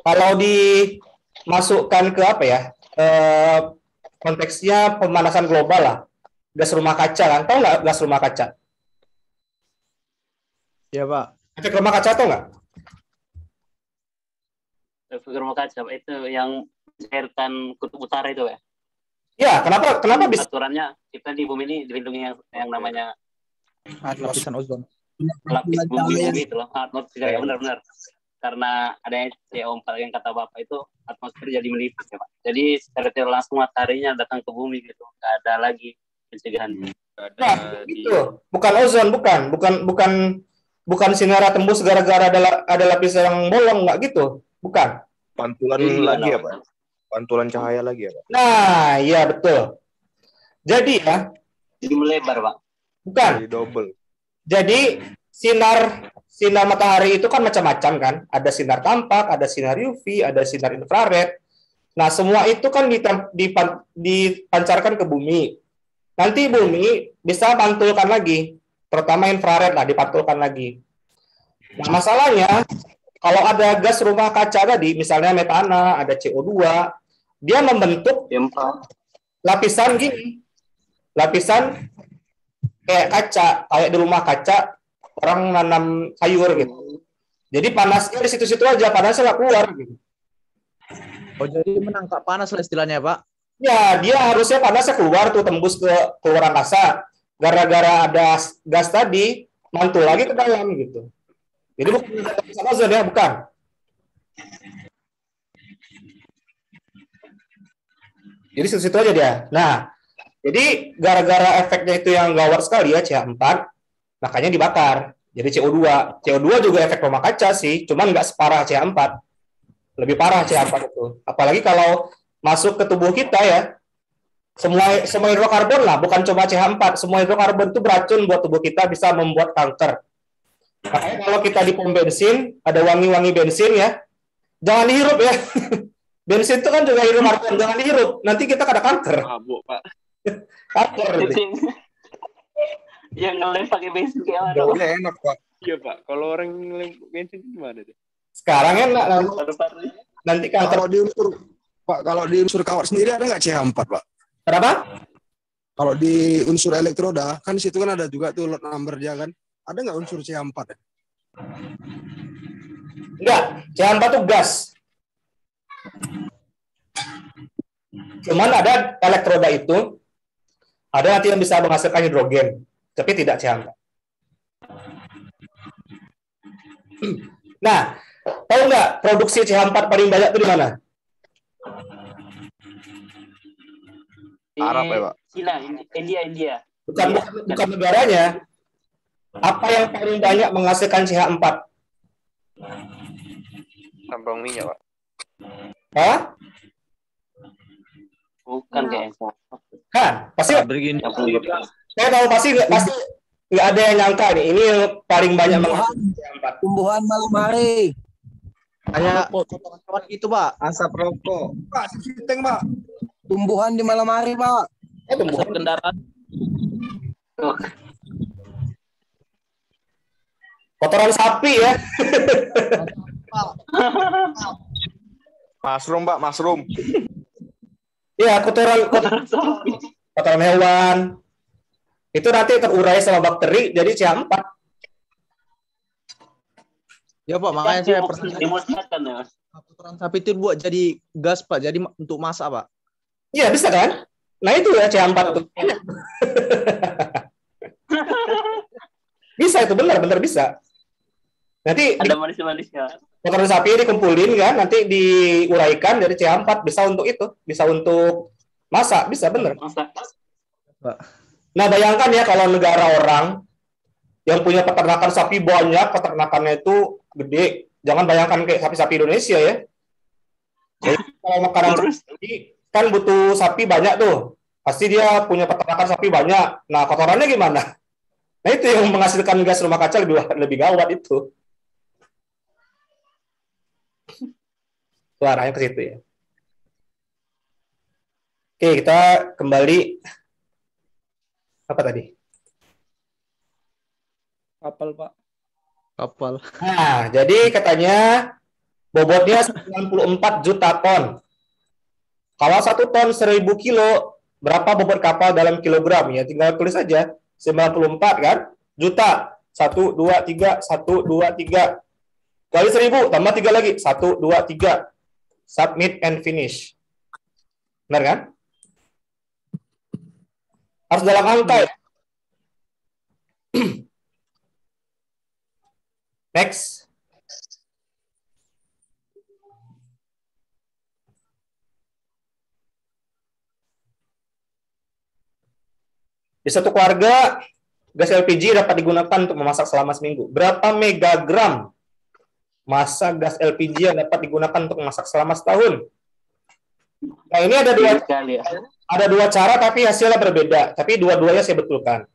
Kalau dimasukkan ke apa ya, konteksnya pemanasan global lah, gas rumah kaca kan, tahu nggak gas rumah kaca? Ya Pak. Efek rumah kaca tahu nggak? Efek rumah kaca itu yang mencairkan kutub utara itu ya? Ya, kenapa bisa? Aturannya kita di bumi ini dilindungi yang namanya lapisan ozon. Lapis bumi itu loh, atmosfer ya benar-benar. Karena adanya CO4 yang kata Bapak itu atmosfer jadi meliput ya Pak. Jadi secara tidak langsung mataharinya datang ke bumi gitu, nggak ada lagi pencegahan. Nah, itu bukan ozon, bukan sinar tembus gara-gara ada lapisan yang bolong, nggak gitu, bukan. Pantulan lagi ya Pak? Pantulan cahaya lagi ya Pak? Nah, iya betul. Jadi ya. Jadi melebar Pak. Bukan. Jadi double. Jadi sinar matahari itu kan macam-macam kan. Ada sinar tampak, ada sinar UV, ada sinar infrared. Nah, semua itu kan dipancarkan ke bumi. Nanti bumi bisa pantulkan lagi, terutama infrared lah dipantulkan lagi. Nah, masalahnya kalau ada gas rumah kaca tadi, misalnya metana, ada CO2, dia membentuk lapisan gini. Lapisan kayak kaca, kayak di rumah kaca orang nanam sayur gitu. Jadi panasnya di situ-situ aja, panasnya nggak keluar gitu. Oh, jadi menangkap panas lah istilahnya, Pak? Ya, dia harusnya panasnya keluar tuh, tembus ke luar angkasa. Gara-gara ada gas tadi, mantul lagi ke dalam gitu. Jadi bukan lapisan ozon ya, bukan. Jadi situ aja dia. Nah, jadi gara-gara efeknya itu yang gawat sekali ya CH4, makanya dibakar. Jadi CO2. CO2 juga efek rumah kaca sih, cuman nggak separah CH4. Lebih parah CH4 itu. Apalagi kalau masuk ke tubuh kita ya, semua hidrokarbon lah, bukan cuma CH4. Semua hidrokarbon itu beracun buat tubuh kita, bisa membuat kanker. Makanya kalau kita di pom bensin, ada wangi-wangi bensin ya, jangan dihirup ya. Bensin itu kan juga hidrokarbon, jangan dihirup. Nanti kita kena kanker. Mabuk, Pak. Kanker. Yang ngelem pakai bensin kayak Udah mana? enak, Pak. Iya, Pak. Kalau orang ngelem bensin gimana deh? Sekarang enak. Nanti kanker. Kalau di unsur Pak, kalau di unsur kawat sendiri ada nggak CH4, Pak? Kenapa? Kalau di unsur elektroda, kan di situ kan ada juga tuh lot number dia kan. Ada nggak unsur CH4 ya? Enggak, CH4 itu gas. Cuman ada elektroda itu, ada nanti yang bisa menghasilkan hidrogen, tapi tidak CH4. Nah, tahu nggak produksi CH4 paling banyak itu di mana? Arab ya, Pak? Cina, India. Bukan negaranya. Apa yang paling banyak menghasilkan CH4? Tambang minyak, Pak. Hah? Bukan kayaknya. Kan? Pasti saya tahu pasti nggak ada yang nyangka nih. Ini yang paling banyak menghasilkan CH4. Tumbuhan malam hari. Kayak kotoran gitu, Pak. Asap rokok. Pak, siteng, Pak. Tumbuhan di malam hari, Pak. Asap kendaraan. Kotoran sapi ya. Mushroom, Pak, mushroom. Iya, kotoran hewan. Itu nanti terurai sama bakteri jadi CH4. Ya, Pak, makanya saya pernah kotoran sapi itu buat jadi gas, Pak. Jadi untuk masak, Pak. Iya, bisa kan? Nah, itu ya CH4 itu. Bisa itu, benar bisa. Nanti ada manis-manisnya. Kotoran sapi dikumpulin kan, nanti diuraikan dari CH4, bisa untuk itu, bisa untuk masak, bisa bener. Nah, bayangkan ya kalau negara orang yang punya peternakan sapi banyak, peternakannya itu gede. Jangan bayangkan kayak sapi-sapi Indonesia ya. Jadi kalau makanan sapi kan butuh sapi banyak tuh. Pasti dia punya peternakan sapi banyak. Nah, kotorannya gimana? Nah, itu yang menghasilkan gas rumah kaca lebih gawat itu. Suaranya ke situ ya. Oke, kita kembali. Apa tadi? Kapal, Pak. Kapal. Nah, jadi katanya bobotnya 94 juta ton. Kalau 1 ton 1000 kilo, berapa bobot kapal dalam kilogram? Ya, tinggal tulis aja. 94 kan? Juta. 1, 2, 3, 1, 2, 3. Kali 1000, tambah 3 lagi. 1, 2, 3. Submit and finish. Benar kan? Harus dalam angka ya. Next. Di satu keluarga, gas LPG dapat digunakan untuk memasak selama seminggu. Berapa megagram masa gas LPG yang dapat digunakan untuk memasak selama setahun? Nah, ini ada dua cara, tapi hasilnya berbeda. Tapi dua-duanya saya betulkan.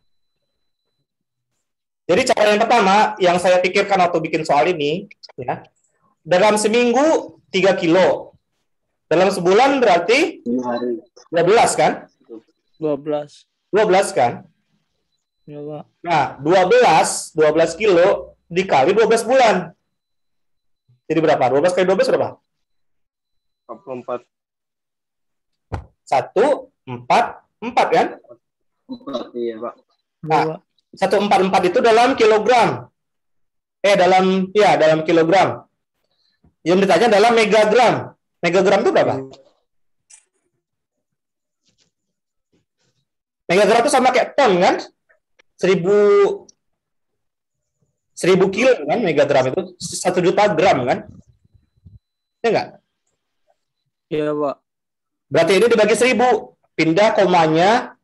Jadi cara yang pertama, yang saya pikirkan waktu bikin soal ini, ya, dalam seminggu 3 kilo. Dalam sebulan berarti 12 kan? 12. 12 kan? Ya, Pak. Nah, 12 kilo dikali 12 bulan. Jadi berapa? 12 kali 12 berapa? 44. 1, 4, 4 kan? 4, iya, Pak. Nah, 144 itu dalam kilogram. Dalam kilogram. Yang ditanya dalam megagram. Megagram itu berapa? Megagram itu sama kayak ton kan? 1000 kilo kan megagram itu 1 juta gram kan? Ya enggak? Iya, Pak. Berarti ini dibagi 1000. Pindah komanya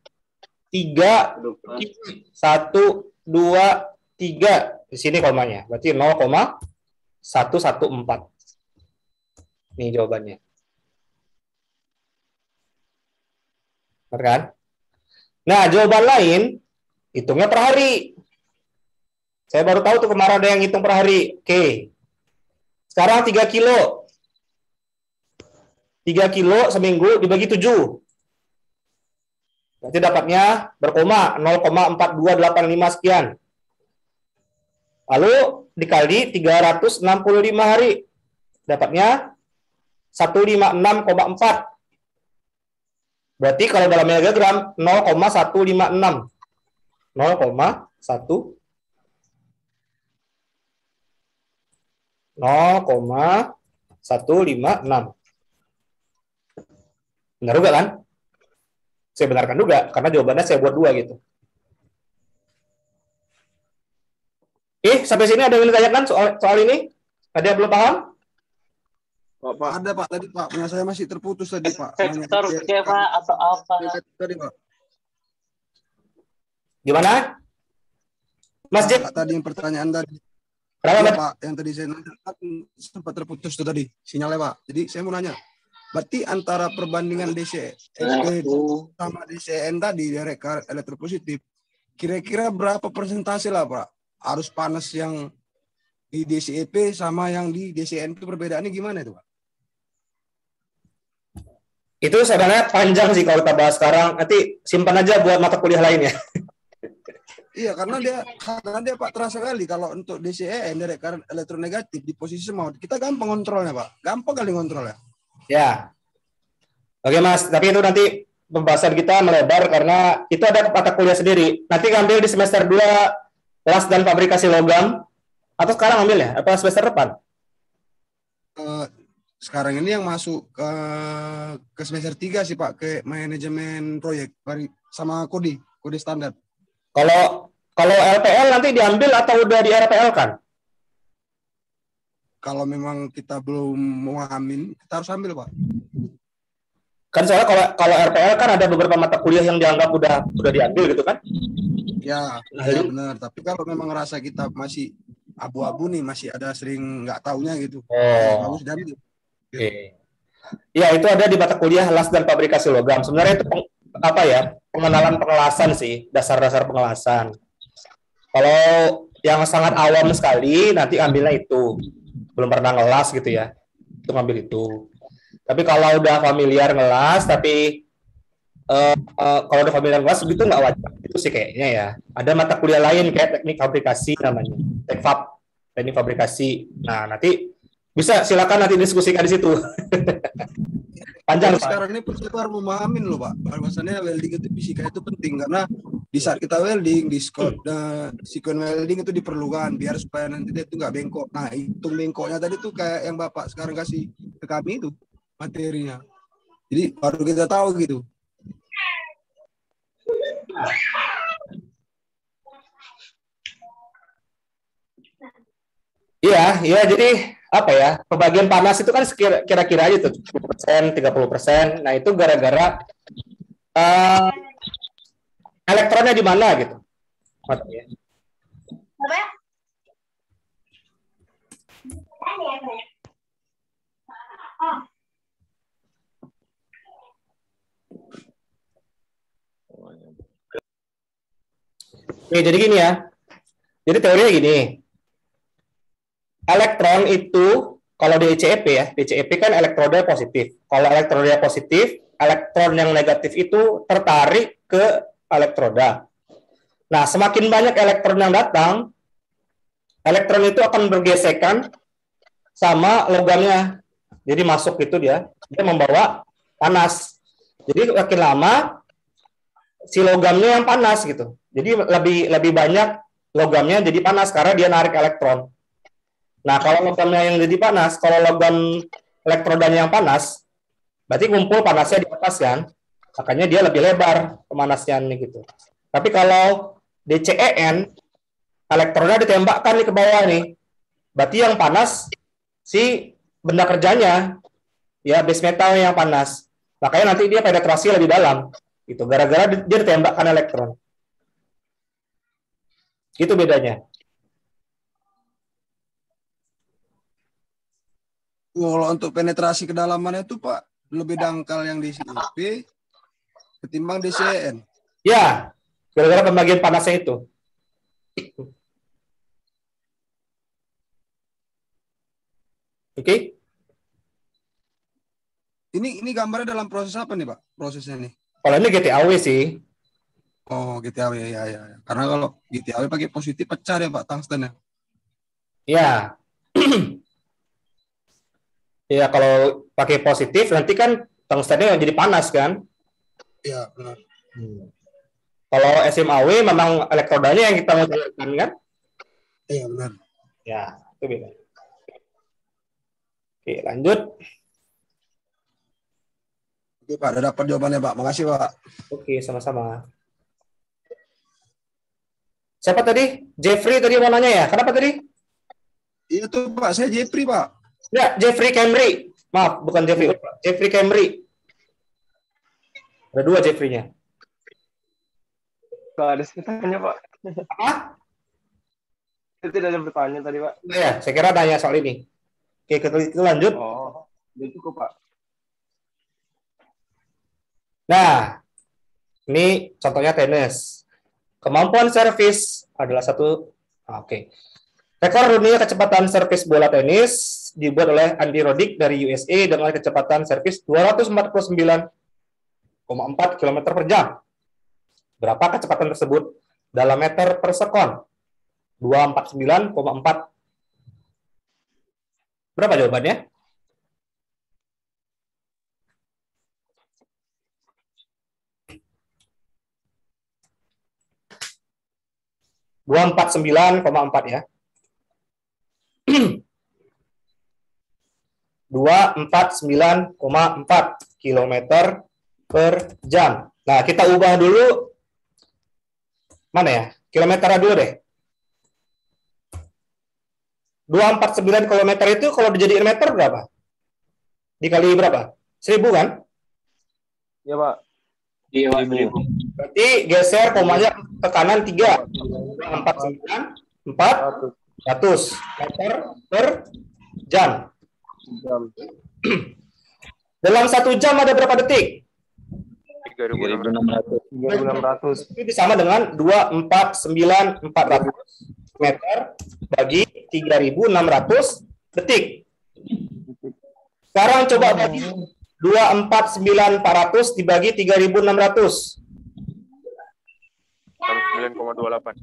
3, 1, 2, 3. Di sini komanya. Berarti 0,114. Ini jawabannya. Benar kan? Nah, jawaban lain, hitungnya per hari. Saya baru tahu tuh kemarin ada yang hitung per hari. Oke. Sekarang 3 kilo. 3 kilo seminggu dibagi 7. Berarti dapatnya berkoma 0,4285 sekian. Lalu dikali 365 hari. Dapatnya 156,4. Berarti kalau dalam megagram 0,156. 0,156. Benar juga kan? Saya benarkan juga, karena jawabannya saya buat 2 gitu. Sampai sini ada yang ditanyakan soal ini? Ada yang belum paham? Pak, ada Pak tadi Pak, punya saya masih terputus tadi Pak. Sektor G Pak atau apa? Tadi Pak. Gimana? Mas Jack? Tadi yang pertanyaan tadi. Kenapa Pak? Yang tadi saya nanya sempat terputus tuh tadi sinyalnya Pak. Jadi saya mau nanya, berarti antara perbandingan DCEP sama DCN tadi direct current elektropositif, kira-kira berapa persentase lah Pak? Arus panas yang di DCEP sama yang di DCN itu perbedaannya gimana itu Pak? Itu sebenarnya panjang sih kalau kita bahas sekarang. Nanti simpan aja buat mata kuliah lainnya. Iya, karena dia Pak terasa kali kalau untuk DCEN direct current elektronegatif di posisi semau, kita gampang kontrolnya Pak. Gampang kali kontrolnya. Ya. Oke Mas, tapi itu nanti pembahasan kita melebar karena itu ada mata kuliah sendiri. Nanti ngambil di semester 2 las dan fabrikasi logam, atau sekarang ambil ya? Apa semester depan? Sekarang ini yang masuk ke semester 3 sih Pak, ke manajemen proyek sama kode standar. Kalau LPL nanti diambil atau udah di RPL kan? Kalau memang kita belum memahami, kita harus ambil Pak. Kan soalnya kalau RPL kan ada beberapa mata kuliah yang dianggap udah diambil gitu kan? Ya, ya benar. Tapi kalau memang ngerasa kita masih abu-abu nih, masih ada sering nggak taunya gitu. Bagus diambil. Oke. Ya, itu ada di mata kuliah las dan fabrikasi logam. Sebenarnya itu pengenalan pengelasan sih, dasar-dasar pengelasan. Kalau yang sangat awam sekali nanti ambilnya itu. Belum pernah ngelas gitu ya. Itu ngambil itu. Tapi kalau udah familiar ngelas tapi kalau udah familiar ngelas begitu nggak wajib. Itu sih kayaknya ya. Ada mata kuliah lain kayak teknik fabrikasi namanya. Tekfab, teknik fabrikasi. Nah, nanti bisa silakan nanti diskusikan di situ. Panjang. Sekarang ini kita harus memahamin loh Pak. Bahwasannya welding itu fisika itu penting karena di saat kita welding di sikon welding itu diperlukan biar supaya nanti dia itu nggak bengkok. Nah itu bengkoknya tadi tuh kayak yang Bapak sekarang kasih ke kami itu materinya. Jadi baru kita tahu gitu. Iya, jadi apa ya, pembagian panas itu kan kira-kira aja tuh 10%, 30%. Nah itu gara-gara elektronnya di mana gitu. Matanya. Oke, jadi gini ya. Jadi teorinya gini. Elektron itu kalau di DCEP ya, DCEP kan elektroda positif. Kalau elektroda positif, elektron yang negatif itu tertarik ke elektroda. Nah, semakin banyak elektron yang datang, elektron itu akan bergesekan sama logamnya. Jadi masuk gitu dia membawa panas. Jadi makin lama si logamnya yang panas gitu. Jadi lebih banyak logamnya jadi panas karena dia narik elektron. Nah, kalau logamnya yang jadi panas, kalau logam elektrodanya yang panas, berarti ngumpul panasnya di atas kan, makanya dia lebih lebar pemanasnya gitu. Tapi kalau DCEN, elektronnya ditembakkan nih ke bawah nih, berarti yang panas si benda kerjanya, ya base metal yang panas. Makanya nanti dia penetrasi lebih dalam. Itu gara-gara dia ditembakkan elektron. Itu bedanya. Kalau untuk penetrasi kedalaman itu Pak, lebih dangkal yang di CIP ketimbang di CN. Ya, gara-gara pembagian panasnya itu. Oke. Ini gambarnya dalam proses apa nih Pak? Prosesnya nih? Kalau ini GTAW sih. Oh, GTAW ya. Karena kalau GTAW pakai positif pecah ya Pak tungstennya. Ya. Ya, kalau pakai positif nanti kan tungstennya jadi panas kan? Iya, benar. Kalau SMAW memang elektrodanya yang kita mau jalankan kan? Iya, benar. Ya, itu beda. Oke, lanjut. Oke, Pak, udah dapat jawabannya, Pak. Makasih, Pak. Oke, sama-sama. Siapa tadi? Jeffrey tadi mau nanya ya? Kenapa tadi? Iya tuh, Pak. Saya Jeffrey, Pak. Ya, Jeffrey Camry. Maaf, bukan Jeffrey. Jeffrey Camry. Ada 2 Jeffrey-nya. Gak ada sekitarnya, Pak. Apa? Saya tidak ada bertanya tadi, Pak. Ya, saya kira tanya soal ini. Oke, kita lanjut. Oh, udah cukup, Pak. Nah, ini contohnya tenis. Kemampuan servis adalah satu. Oke. Rekor dunia kecepatan servis bola tenis dibuat oleh Andy Roddick dari USA dengan kecepatan servis 249,4 km per jam. Berapa kecepatan tersebut dalam meter per sekon? 249,4. Berapa jawabannya? (249,4 ya. 249,4 km per jam. Nah, kita ubah dulu. Mana ya? Kilometernya dulu deh. 249 km itu kalau dijadiin meter berapa? Dikali berapa? 1000 kan? Iya, Pak. Iya, Pak. Berarti geser komanya ke kanan 3. 249, 400 meter per jam. Dalam 1 jam ada berapa detik? 3.600. Itu sama dengan 249,400 meter bagi 3.600 detik. Sekarang coba bagi 249,400 dibagi 3.600. 69,28.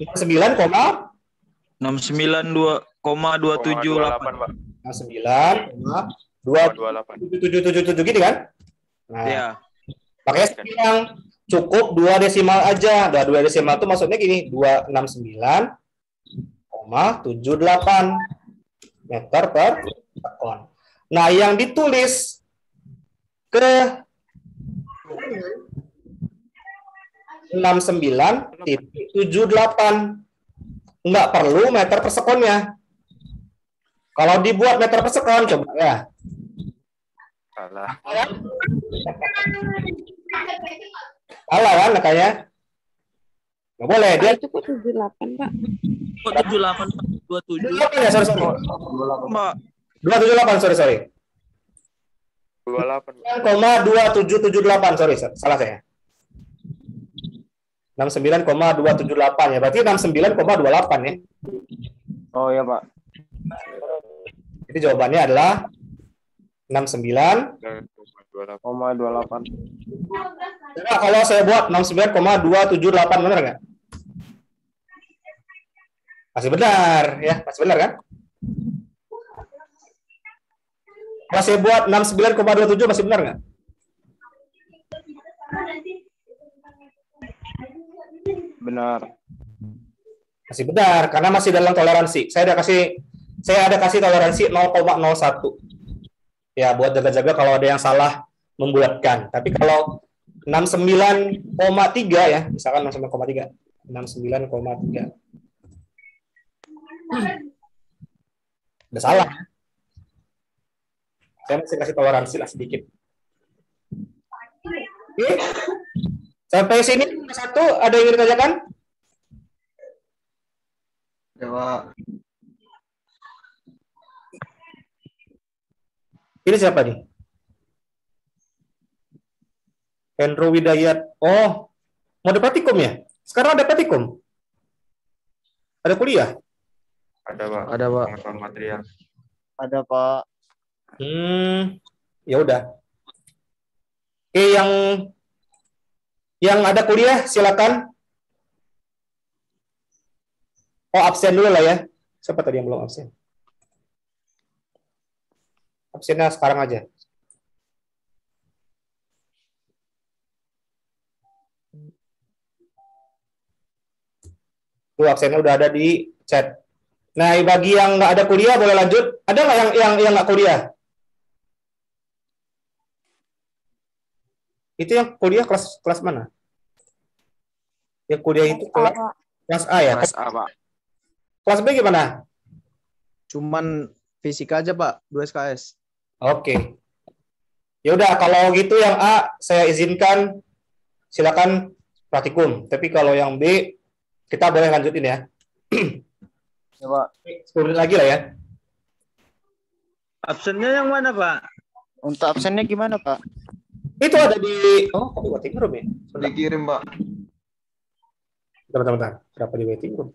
69,278. 69,277 gini kan? Nah, ya. Makanya sekarang cukup 2 desimal aja. 2 desimal itu maksudnya gini, 269,78 meter per sekon. Nah, yang ditulis ke 69,78 nggak perlu meter per sekonnya. Kalau dibuat meter per sekon, coba ya. Salah. Salah kan makanya? Nggak boleh. Dia Itu kok 78, Pak? Kok 78, Pak? 27. 28 ya, sorry. 278, sorry. 28. 9,2778, sorry, salah saya. 69,278 ya, berarti 69,28 ya. Oh ya, Pak. Jadi jawabannya adalah 69,28. Nah, kalau saya buat 69,278 benar nggak? Masih benar ya, masih benar kan? Kalau saya buat 69,27 masih benar nggak? Benar. Masih benar karena masih dalam toleransi. Saya ada kasih toleransi 0,01. Ya, buat jaga-jaga kalau ada yang salah membulatkan. Tapi kalau 69,3 ya, misalkan 69,3. 69,3. Udah salah. Saya masih kasih toleransi lah sedikit. Oke. Sampai sini satu ada yang ingin ditanyakan? Ya, Pak. Ini siapa nih? Hendro Widayat. Oh, mau ada praktikum ya? Sekarang ada praktikum? Ada kuliah? Ada, Pak. Ada, Pak. Pengetahuan material. Ada, Pak. Ya udah. Oke, yang ada kuliah silakan. Oh, absen dulu lah ya. Siapa tadi yang belum absen? Absennya sekarang aja. Tuh absennya udah ada di chat. Nah, bagi yang nggak ada kuliah boleh lanjut. Ada nggak yang nggak kuliah? Itu yang kuliah kelas mana? Yang kuliah itu kelas A ya? Kelas A, Pak. Kelas B gimana? Cuman fisika aja, Pak. 2 SKS. Oke. Ya udah, kalau gitu yang A saya izinkan silakan praktikum. Tapi kalau yang B kita boleh lanjutin ya. Ya, Pak. 10 menit lagi lah ya. Absennya yang mana, Pak? Untuk absennya gimana, Pak? Itu ada di kopi waiting room ya? Dikirim, Pak. Bentar. Berapa di waiting room?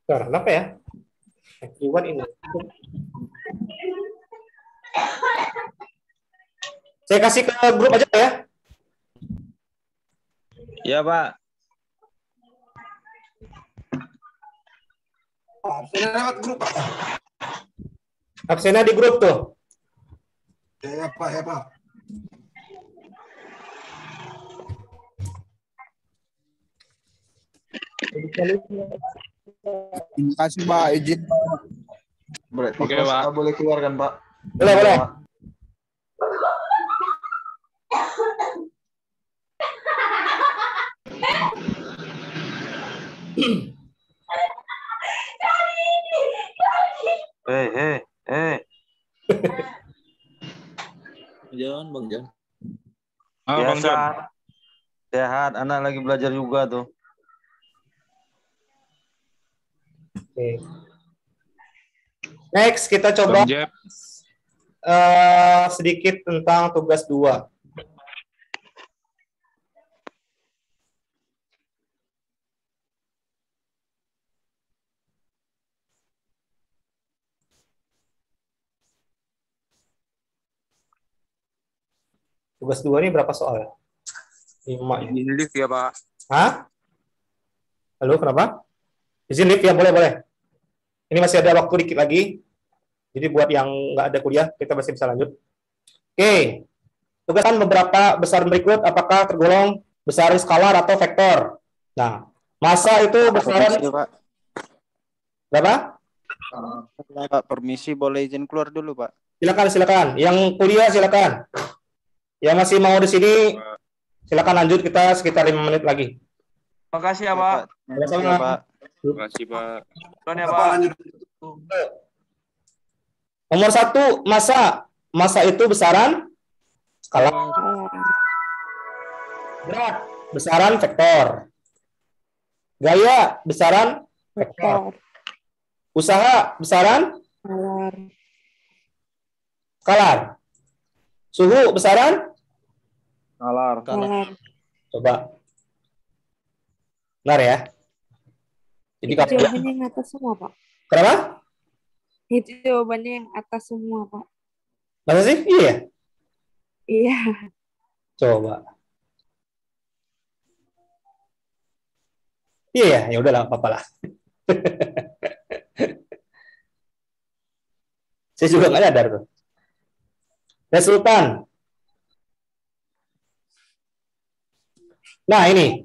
Kenapa ya? Iwan ini. Saya kasih ke grup aja ya. Ya, Pak. Absennya lewat grup, Pak. Absennya di grup tuh. Ya, Pak. Terima kasih, Pak. Izin. Oke, Pak. Boleh keluar kan, Pak? Boleh. Jangan, Bang, jangan. Bang John. Sehat, anak lagi belajar juga tuh. Oke. Next kita coba Bang Jeb. sedikit tentang tugas 2. Tugas 2 ini berapa soal ya? 5 ya. Izin lift ya, Pak. Hah? Halo, kenapa? Izin lift ya, boleh. Ini masih ada waktu dikit lagi. Jadi buat yang nggak ada kuliah, kita masih bisa lanjut. Oke. Tugasan beberapa besaran berikut, apakah tergolong besar skalar atau vektor? Nah, masa itu besaran... Berapa? Pak, permisi, boleh izin keluar dulu, Pak? Silakan. Yang kuliah silakan. Yang masih mau di sini silakan lanjut, kita sekitar 5 menit lagi. Makasih ya, Pak. Sama-sama. Pak. Terima kasih, Pak. Ya, Pak. Nomor 1, masa. Masa itu besaran skalar. Berat, besaran vektor. Gaya, besaran vektor. Usaha, besaran skalar. Suhu, besaran Nalar. Coba. Benar ya? Jadi Itu jawabannya yang atas semua, Pak. Kenapa? Itu jawabannya yang atas semua, Pak. Masa sih? Iya. Iya. Coba. Iya ya, ya udahlah, apa-apa lah. Saya juga nggak nyadar tuh. resultan. Nah, ini.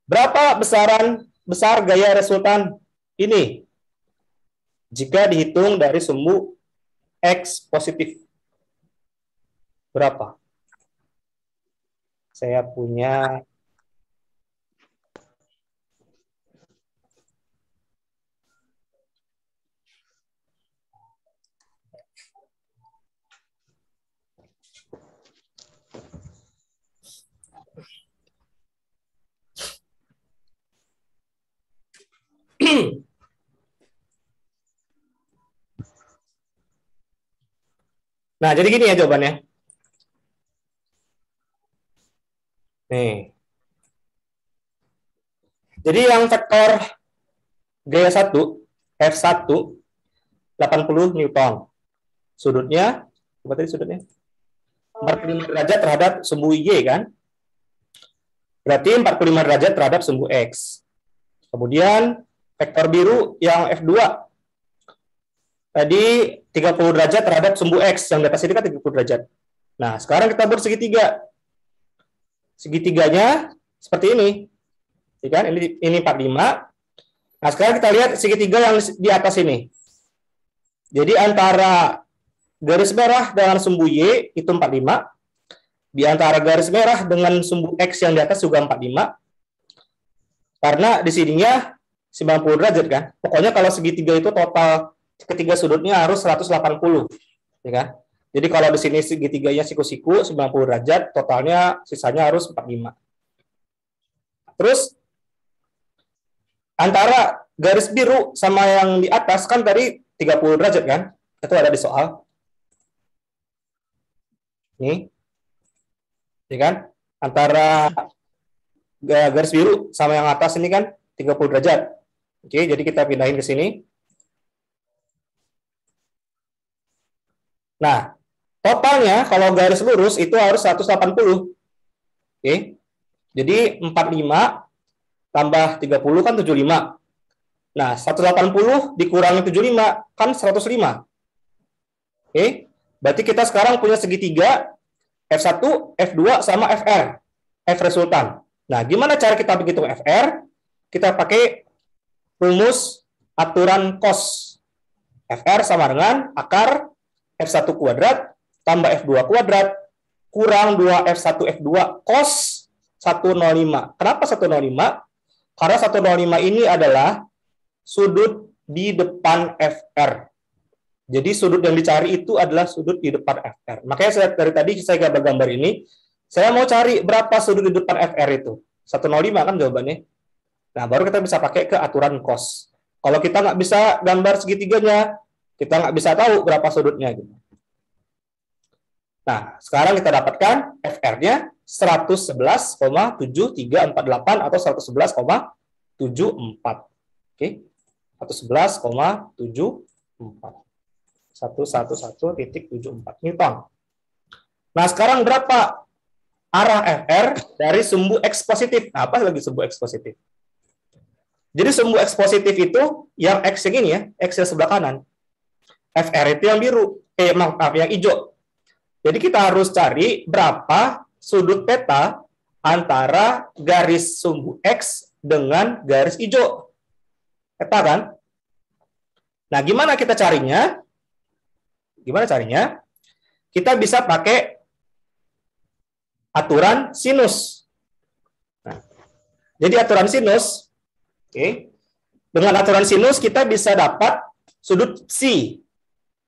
Berapa besar gaya resultan ini? Jika dihitung dari sumbu X positif. Berapa? Saya punya Nah, jadi gini ya jawabannya. Nih. Jadi yang vektor gaya 1, F1, 80 Newton. Sudutnya, apa tadi sudutnya? 45 derajat terhadap sumbu Y, kan? Berarti 45 derajat terhadap sumbu X. Kemudian, vektor biru yang F2, tadi 30 derajat terhadap sumbu X, yang di atas ini kan 30 derajat. Nah, sekarang kita buat segitiga. Segitiganya seperti ini. Ya kan? Ini 45. Nah, sekarang kita lihat segitiga yang di atas ini. Jadi antara garis merah dengan sumbu Y itu 45. Di antara garis merah dengan sumbu X yang di atas juga 45. Karena di sininya 90 derajat kan. Pokoknya kalau segitiga itu total ketiga sudutnya harus 180, ya kan? Jadi kalau di sini segitiganya siku-siku 90 derajat, totalnya sisanya harus 45. Terus antara garis biru sama yang di atas kan tadi 30 derajat kan? Itu ada di soal. Nih. Ya kan? Antara garis biru sama yang atas ini kan 30 derajat. Oke, jadi kita pindahin ke sini. Nah, totalnya kalau garis lurus itu harus 180. Oke. Jadi 45 tambah 30 kan 75. Nah, 180 dikurangi 75 kan 105. Oke. Berarti kita sekarang punya segitiga F1, F2 sama FR. F resultan. Nah, gimana cara kita menghitung FR? Kita pakai rumus aturan cos. FR sama dengan akar F1 kuadrat tambah F2 kuadrat kurang 2F1 F2 cos 105. Kenapa 105? Karena 105 ini adalah sudut di depan FR. Jadi sudut yang dicari itu adalah sudut di depan FR. Makanya saya dari tadi saya gambar ini, saya mau cari berapa sudut di depan FR itu. 105 kan jawabannya. Nah, baru kita bisa pakai ke aturan cos. Kalau kita nggak bisa gambar segitiganya, kita nggak bisa tahu berapa sudutnya. Gitu. Nah, sekarang kita dapatkan FR-nya 111,7348 atau 111,74. Oke. 111,74. 111.74 Newton. Nah, sekarang berapa arah FR dari sumbu X positif? Nah, apa lagi sumbu X positif? Jadi sumbu X positif itu yang X yang ini ya, X yang sebelah kanan. FR itu yang biru, maaf, yang hijau. Jadi kita harus cari berapa sudut peta antara garis sumbu X dengan garis hijau. Peta kan? Nah, gimana kita carinya? Gimana carinya? Kita bisa pakai aturan sinus. Nah, jadi aturan sinus, oke. Dengan aturan sinus kita bisa dapat sudut C.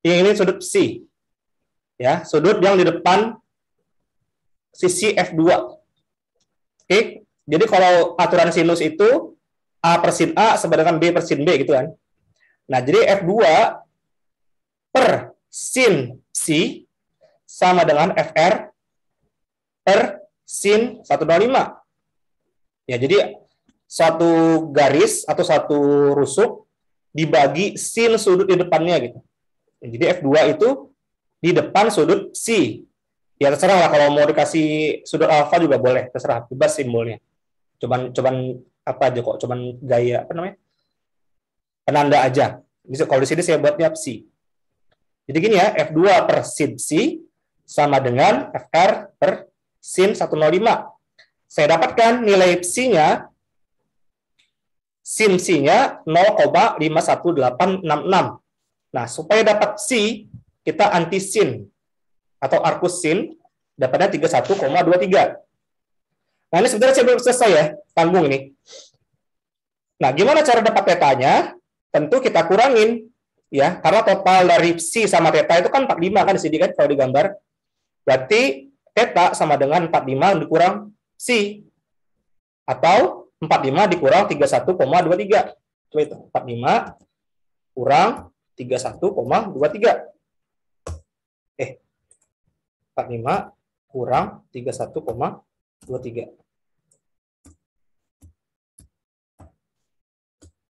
Yang ini sudut C. Ya, sudut yang di depan sisi F2. Oke. Jadi kalau aturan sinus itu A per sin A sama dengan B per sin B gitu kan. Nah, jadi F2 per sin C sama dengan FR per sin 125. Ya, jadi satu garis atau satu rusuk dibagi sin sudut di depannya gitu. Jadi F2 itu di depan sudut C. Ya terserah lah, kalau mau dikasih sudut alfa juga boleh, terserah, bebas simbolnya. Cuman apa aja kok, cuman gaya apa namanya? Penanda aja. Bisa kalau di sini saya buatnya C. Jadi gini ya, F2 per sin C sama dengan FR per sin 105. Saya dapatkan nilai psi-nya, sin C-nya 0,51866. Nah, supaya dapat psi, kita anti sin atau arcus sin, dapatnya 31,23. Nah, ini sebenarnya saya belum selesai ya, tanggung ini. Nah, gimana cara dapat tetanya? Tentu kita kurangin, ya, karena total dari psi sama teta itu kan 45 kan di sini kan kalau digambar. Berarti teta sama dengan 45 dikurang psi. Atau 45 dikurang 31,23. Coba itu, 45 kurang 31,23. 45 kurang 31,23.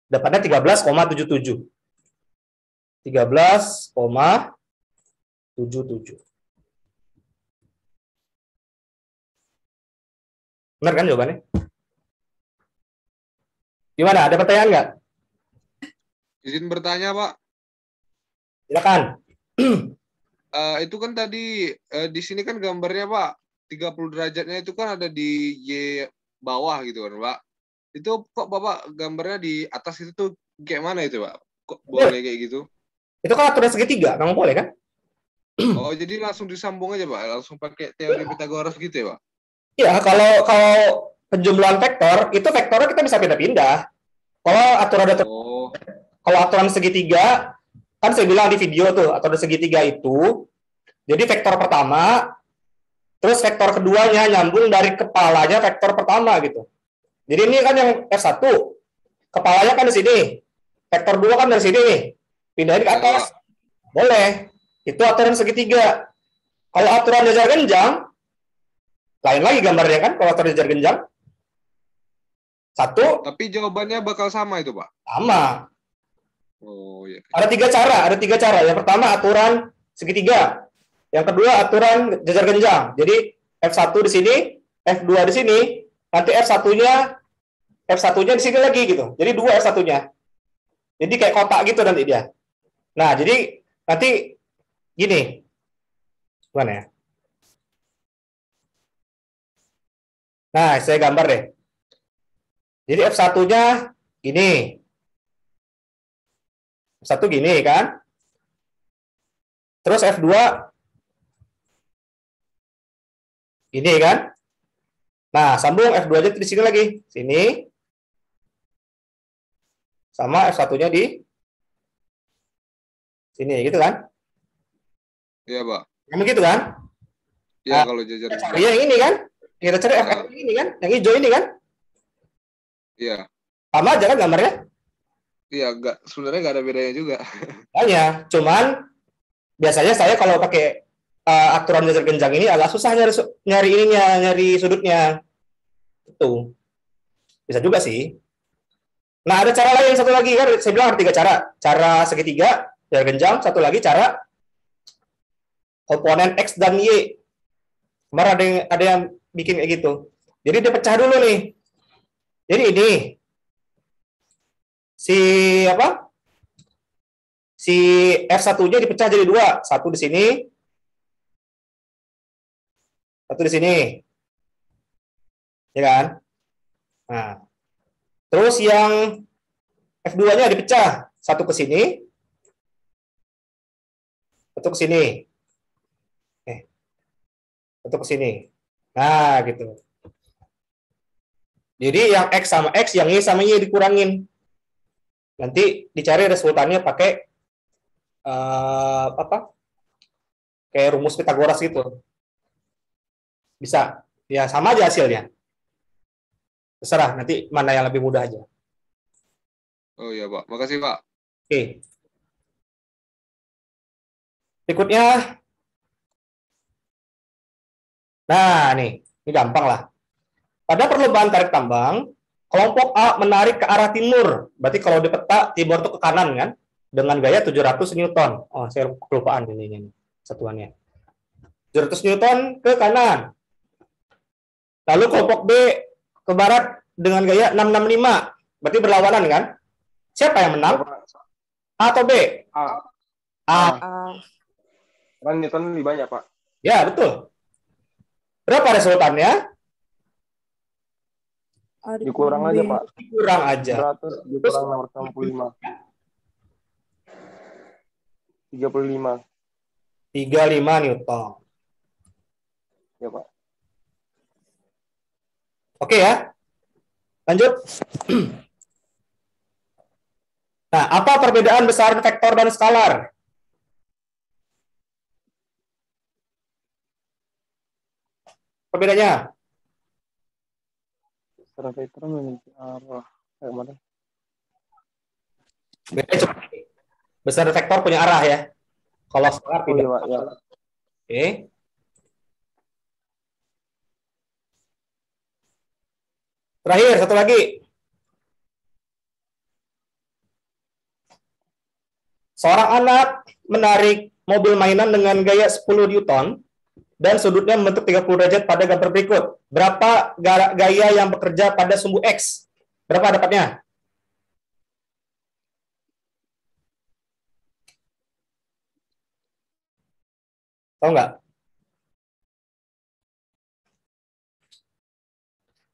Dapatnya 13,77. 13,77. Benar kan jawabannya? Gimana? Ada pertanyaan nggak? Izin bertanya, Pak. Silakan. Itu kan tadi di sini kan gambarnya, Pak, 30 derajatnya itu kan ada di Y bawah gitu kan, Pak. Itu kok Bapak gambarnya di atas itu tuh kayak mana itu, Pak? Kok boleh kayak gitu? Itu kan aturan segitiga, kamu boleh kan? Oh, jadi langsung disambung aja, Pak. Langsung pakai teori Pythagoras gitu ya, Pak? Iya, kalau penjumlahan vektor, itu vektornya kita bisa pindah-pindah. Kalau aturan segitiga, kan saya bilang di video tuh, aturan segitiga itu, jadi vektor pertama, terus vektor keduanya nyambung dari kepalanya vektor pertama gitu. Jadi ini kan yang F1, kepalanya kan di sini, vektor 2 kan dari sini nih, pindahin ke atas. Boleh, itu aturan segitiga. Kalau aturan jajar genjang, lain lagi gambarnya kan, kalau aturan jajar genjang. Satu. Tapi jawabannya bakal sama itu, Pak? Sama. Oh, iya. Ada tiga cara. Yang pertama aturan segitiga. Yang kedua aturan jajar genjang. Jadi F1 di sini, F2 di sini, nanti F1-nya di sini lagi gitu. Jadi 2 F1-nya. Jadi kayak kotak gitu nanti dia. Nah, jadi nanti gini. Gimana ya? Nah, saya gambar deh. Jadi F1-nya gini. F1 gini kan. Terus F2 gini kan. Nah, sambung F2-nya di sini lagi. Sini. Sama F1-nya di sini, gitu kan? Iya, Pak. Yang begitu kan? Iya, Nah, kalau jajar. cari yang ini kan? Kita cari F1 ini kan? Yang hijau ini kan? Iya. Sama aja kan gambarnya? Iya, sebenarnya nggak ada bedanya juga. Hanya, cuman biasanya saya kalau pakai aturan jajar genjang ini agak susah nyari ininya, nyari sudutnya. Itu. Bisa juga sih. Nah, ada cara lain satu lagi kan, saya bilang ada 3 cara. Cara segitiga, jajar genjang, satu lagi cara komponen X dan Y. Kemarin ada yang bikin kayak gitu. Jadi dia pecah dulu nih. Jadi ini si F1-nya dipecah jadi 2. Satu di sini. Satu di sini. Ya kan? Nah. Terus yang F2-nya dipecah. Satu ke sini. Satu ke sini. Satu ke sini. Nah, gitu. Jadi yang X sama X, yang Y sama Y dikurangin. Nanti dicari resultannya pakai kayak rumus Pythagoras gitu. Bisa. Ya, sama aja hasilnya. Terserah, nanti mana yang lebih mudah aja. Oh iya, Pak. Makasih, Pak. Oke. Berikutnya. Nah, ini gampang lah. Pada perlombaan tarik tambang, kelompok A menarik ke arah timur. Berarti kalau di peta, timur itu ke kanan kan? Dengan gaya 700 Newton. Oh, saya kelupaan ini satuannya. 700 Newton ke kanan. Lalu kelompok B ke barat dengan gaya 665. Berarti berlawanan kan? Siapa yang menang? A atau B? A. A. Kan Newton lebih banyak, Pak. Ya, betul. Berapa resultannya? Dikurang aja, Pak. Dikurang aja. 100 dikurang 665. 35. 35 Newton. Ya, Pak. Oke ya. Lanjut. Nah, apa perbedaan besar vektor dan skalar? Perbedaannya? Besar vektor memiliki arah. Kayak mana? Beda cuma ini. Besar vektor punya arah ya. Kalau skalar Oh, tidak. iya, Pak. Ya. Oke. Terakhir, satu lagi. Seorang anak menarik mobil mainan dengan gaya 10 Newton dan sudutnya membentuk 30 derajat pada gambar berikut. Berapa gaya yang bekerja pada sumbu X? Berapa dapatnya? Tahu nggak?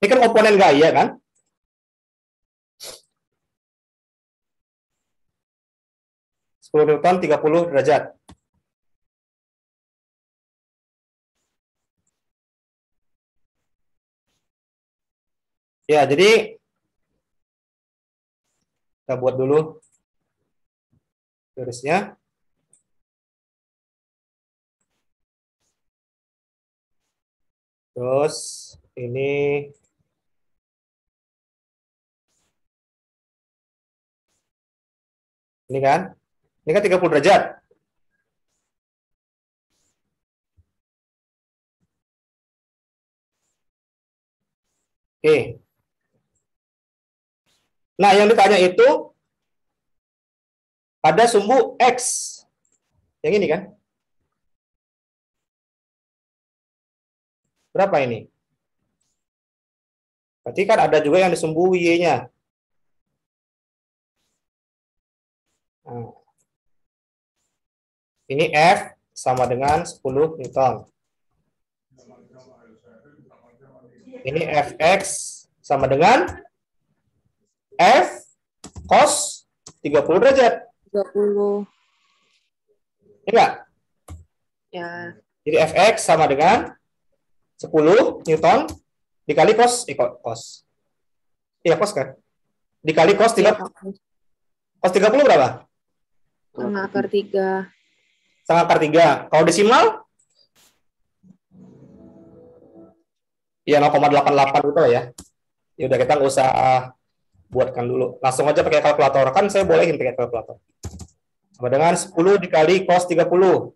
Ini kan komponen gaya kan? Newton 30 derajat. Ya, jadi kita buat dulu garisnya. Terus ini kan? Ini kan 30 derajat. Oke. Nah, yang ditanya itu pada sumbu X. Yang ini kan? Berapa ini? Berarti kan ada juga yang di sumbu Y-nya. Nah. Ini F sama dengan 10 Newton. Ini Fx sama dengan F cos 30 derajat. 30. Ini enggak? Ya. Jadi Fx sama dengan 10 Newton dikali cos, cos. Iya, cos kan? Dikali cos 30. Cos 30 berapa? Setengah akar 3. Setengah akar 3. Kalau desimal? Ya 0,88 gitu ya. Ya udah, kita nggak usah buatkan dulu. Langsung aja pakai kalkulator. Kan saya bolehin pakai kalkulator. Sama dengan 10 dikali cos 30.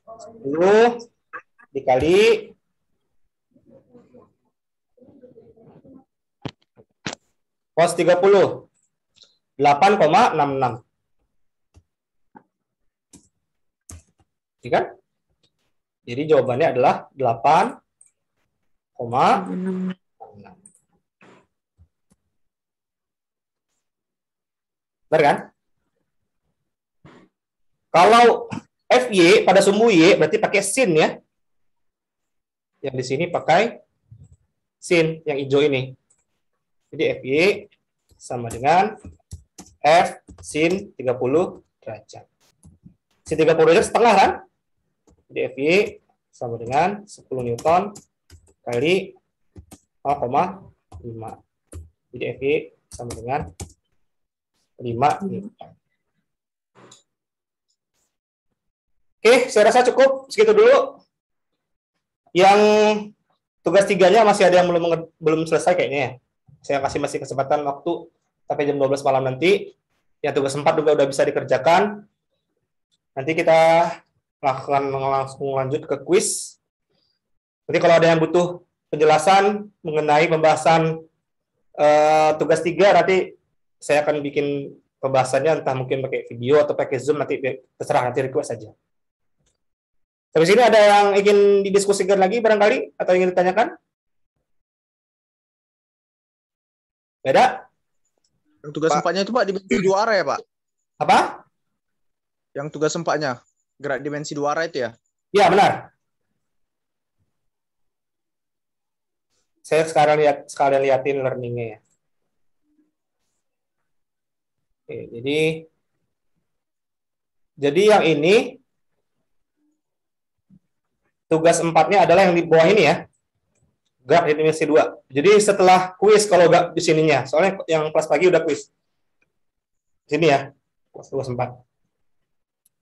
10 dikali cos 30. 8,66. Iya kan? Jadi jawabannya adalah 8,6. Benar kan? Kalau FY pada sumbu Y berarti pakai sin ya. Yang di sini pakai sin yang hijau ini. Jadi FY sama dengan F sin 30 derajat. Sin 30 derajat setengah kan? Jadi FY sama dengan 10 Newton kali 0,5. Jadi FY sama dengan 5 Newton. Oke, saya rasa cukup segitu dulu. Yang tugas 3-nya masih ada yang belum selesai kayaknya ya. Saya masih kesempatan waktu sampai jam 12 malam nanti. Yang tugas 4 juga udah bisa dikerjakan. Nanti kita akan langsung lanjut ke kuis. Nanti kalau ada yang butuh penjelasan mengenai pembahasan tugas 3, nanti saya akan bikin pembahasannya entah mungkin pakai video atau pakai Zoom, nanti terserah, nanti request saja. Sampai sini ada yang ingin didiskusikan lagi barangkali atau ingin ditanyakan? Beda? Yang tugas 4-nya itu Pak dibagi 2 arah ya Pak? Apa? Yang tugas 4-nya. Gerak dimensi 2 arah itu ya? Ya, benar. Saya sekalian liatin learning-nya ya. Oke, jadi yang ini tugas 4-nya adalah yang di bawah ini ya. Gerak di dimensi 2. Jadi setelah kuis kalau nggak di sininya, soalnya yang kelas pagi udah kuis. Sini ya, kelas 4.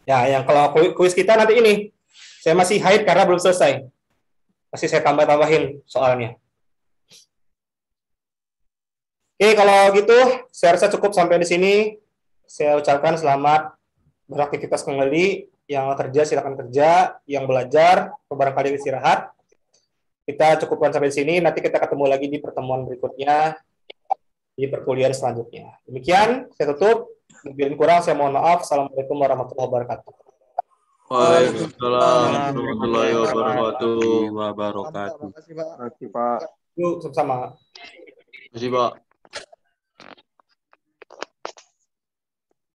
Ya, yang kalau kuis kita nanti ini, saya masih hide karena belum selesai. Masih saya tambah-tambahin soalnya. Oke, kalau gitu, saya rasa cukup sampai di sini. Saya ucapkan selamat beraktivitas kembali. Yang kerja, silakan kerja. Yang belajar, barangkali istirahat. Kita cukupkan sampai di sini. Nanti kita ketemu lagi di pertemuan berikutnya di perkuliahan selanjutnya. Demikian, saya tutup. Lebih kurang, saya mohon maaf. Assalamualaikum warahmatullahi wabarakatuh. Waalaikumsalam warahmatullahi wabarakatuh. Terima kasih, Pak. Terima kasih, Pak. Yuk, sama-sama. Terima kasih, Pak.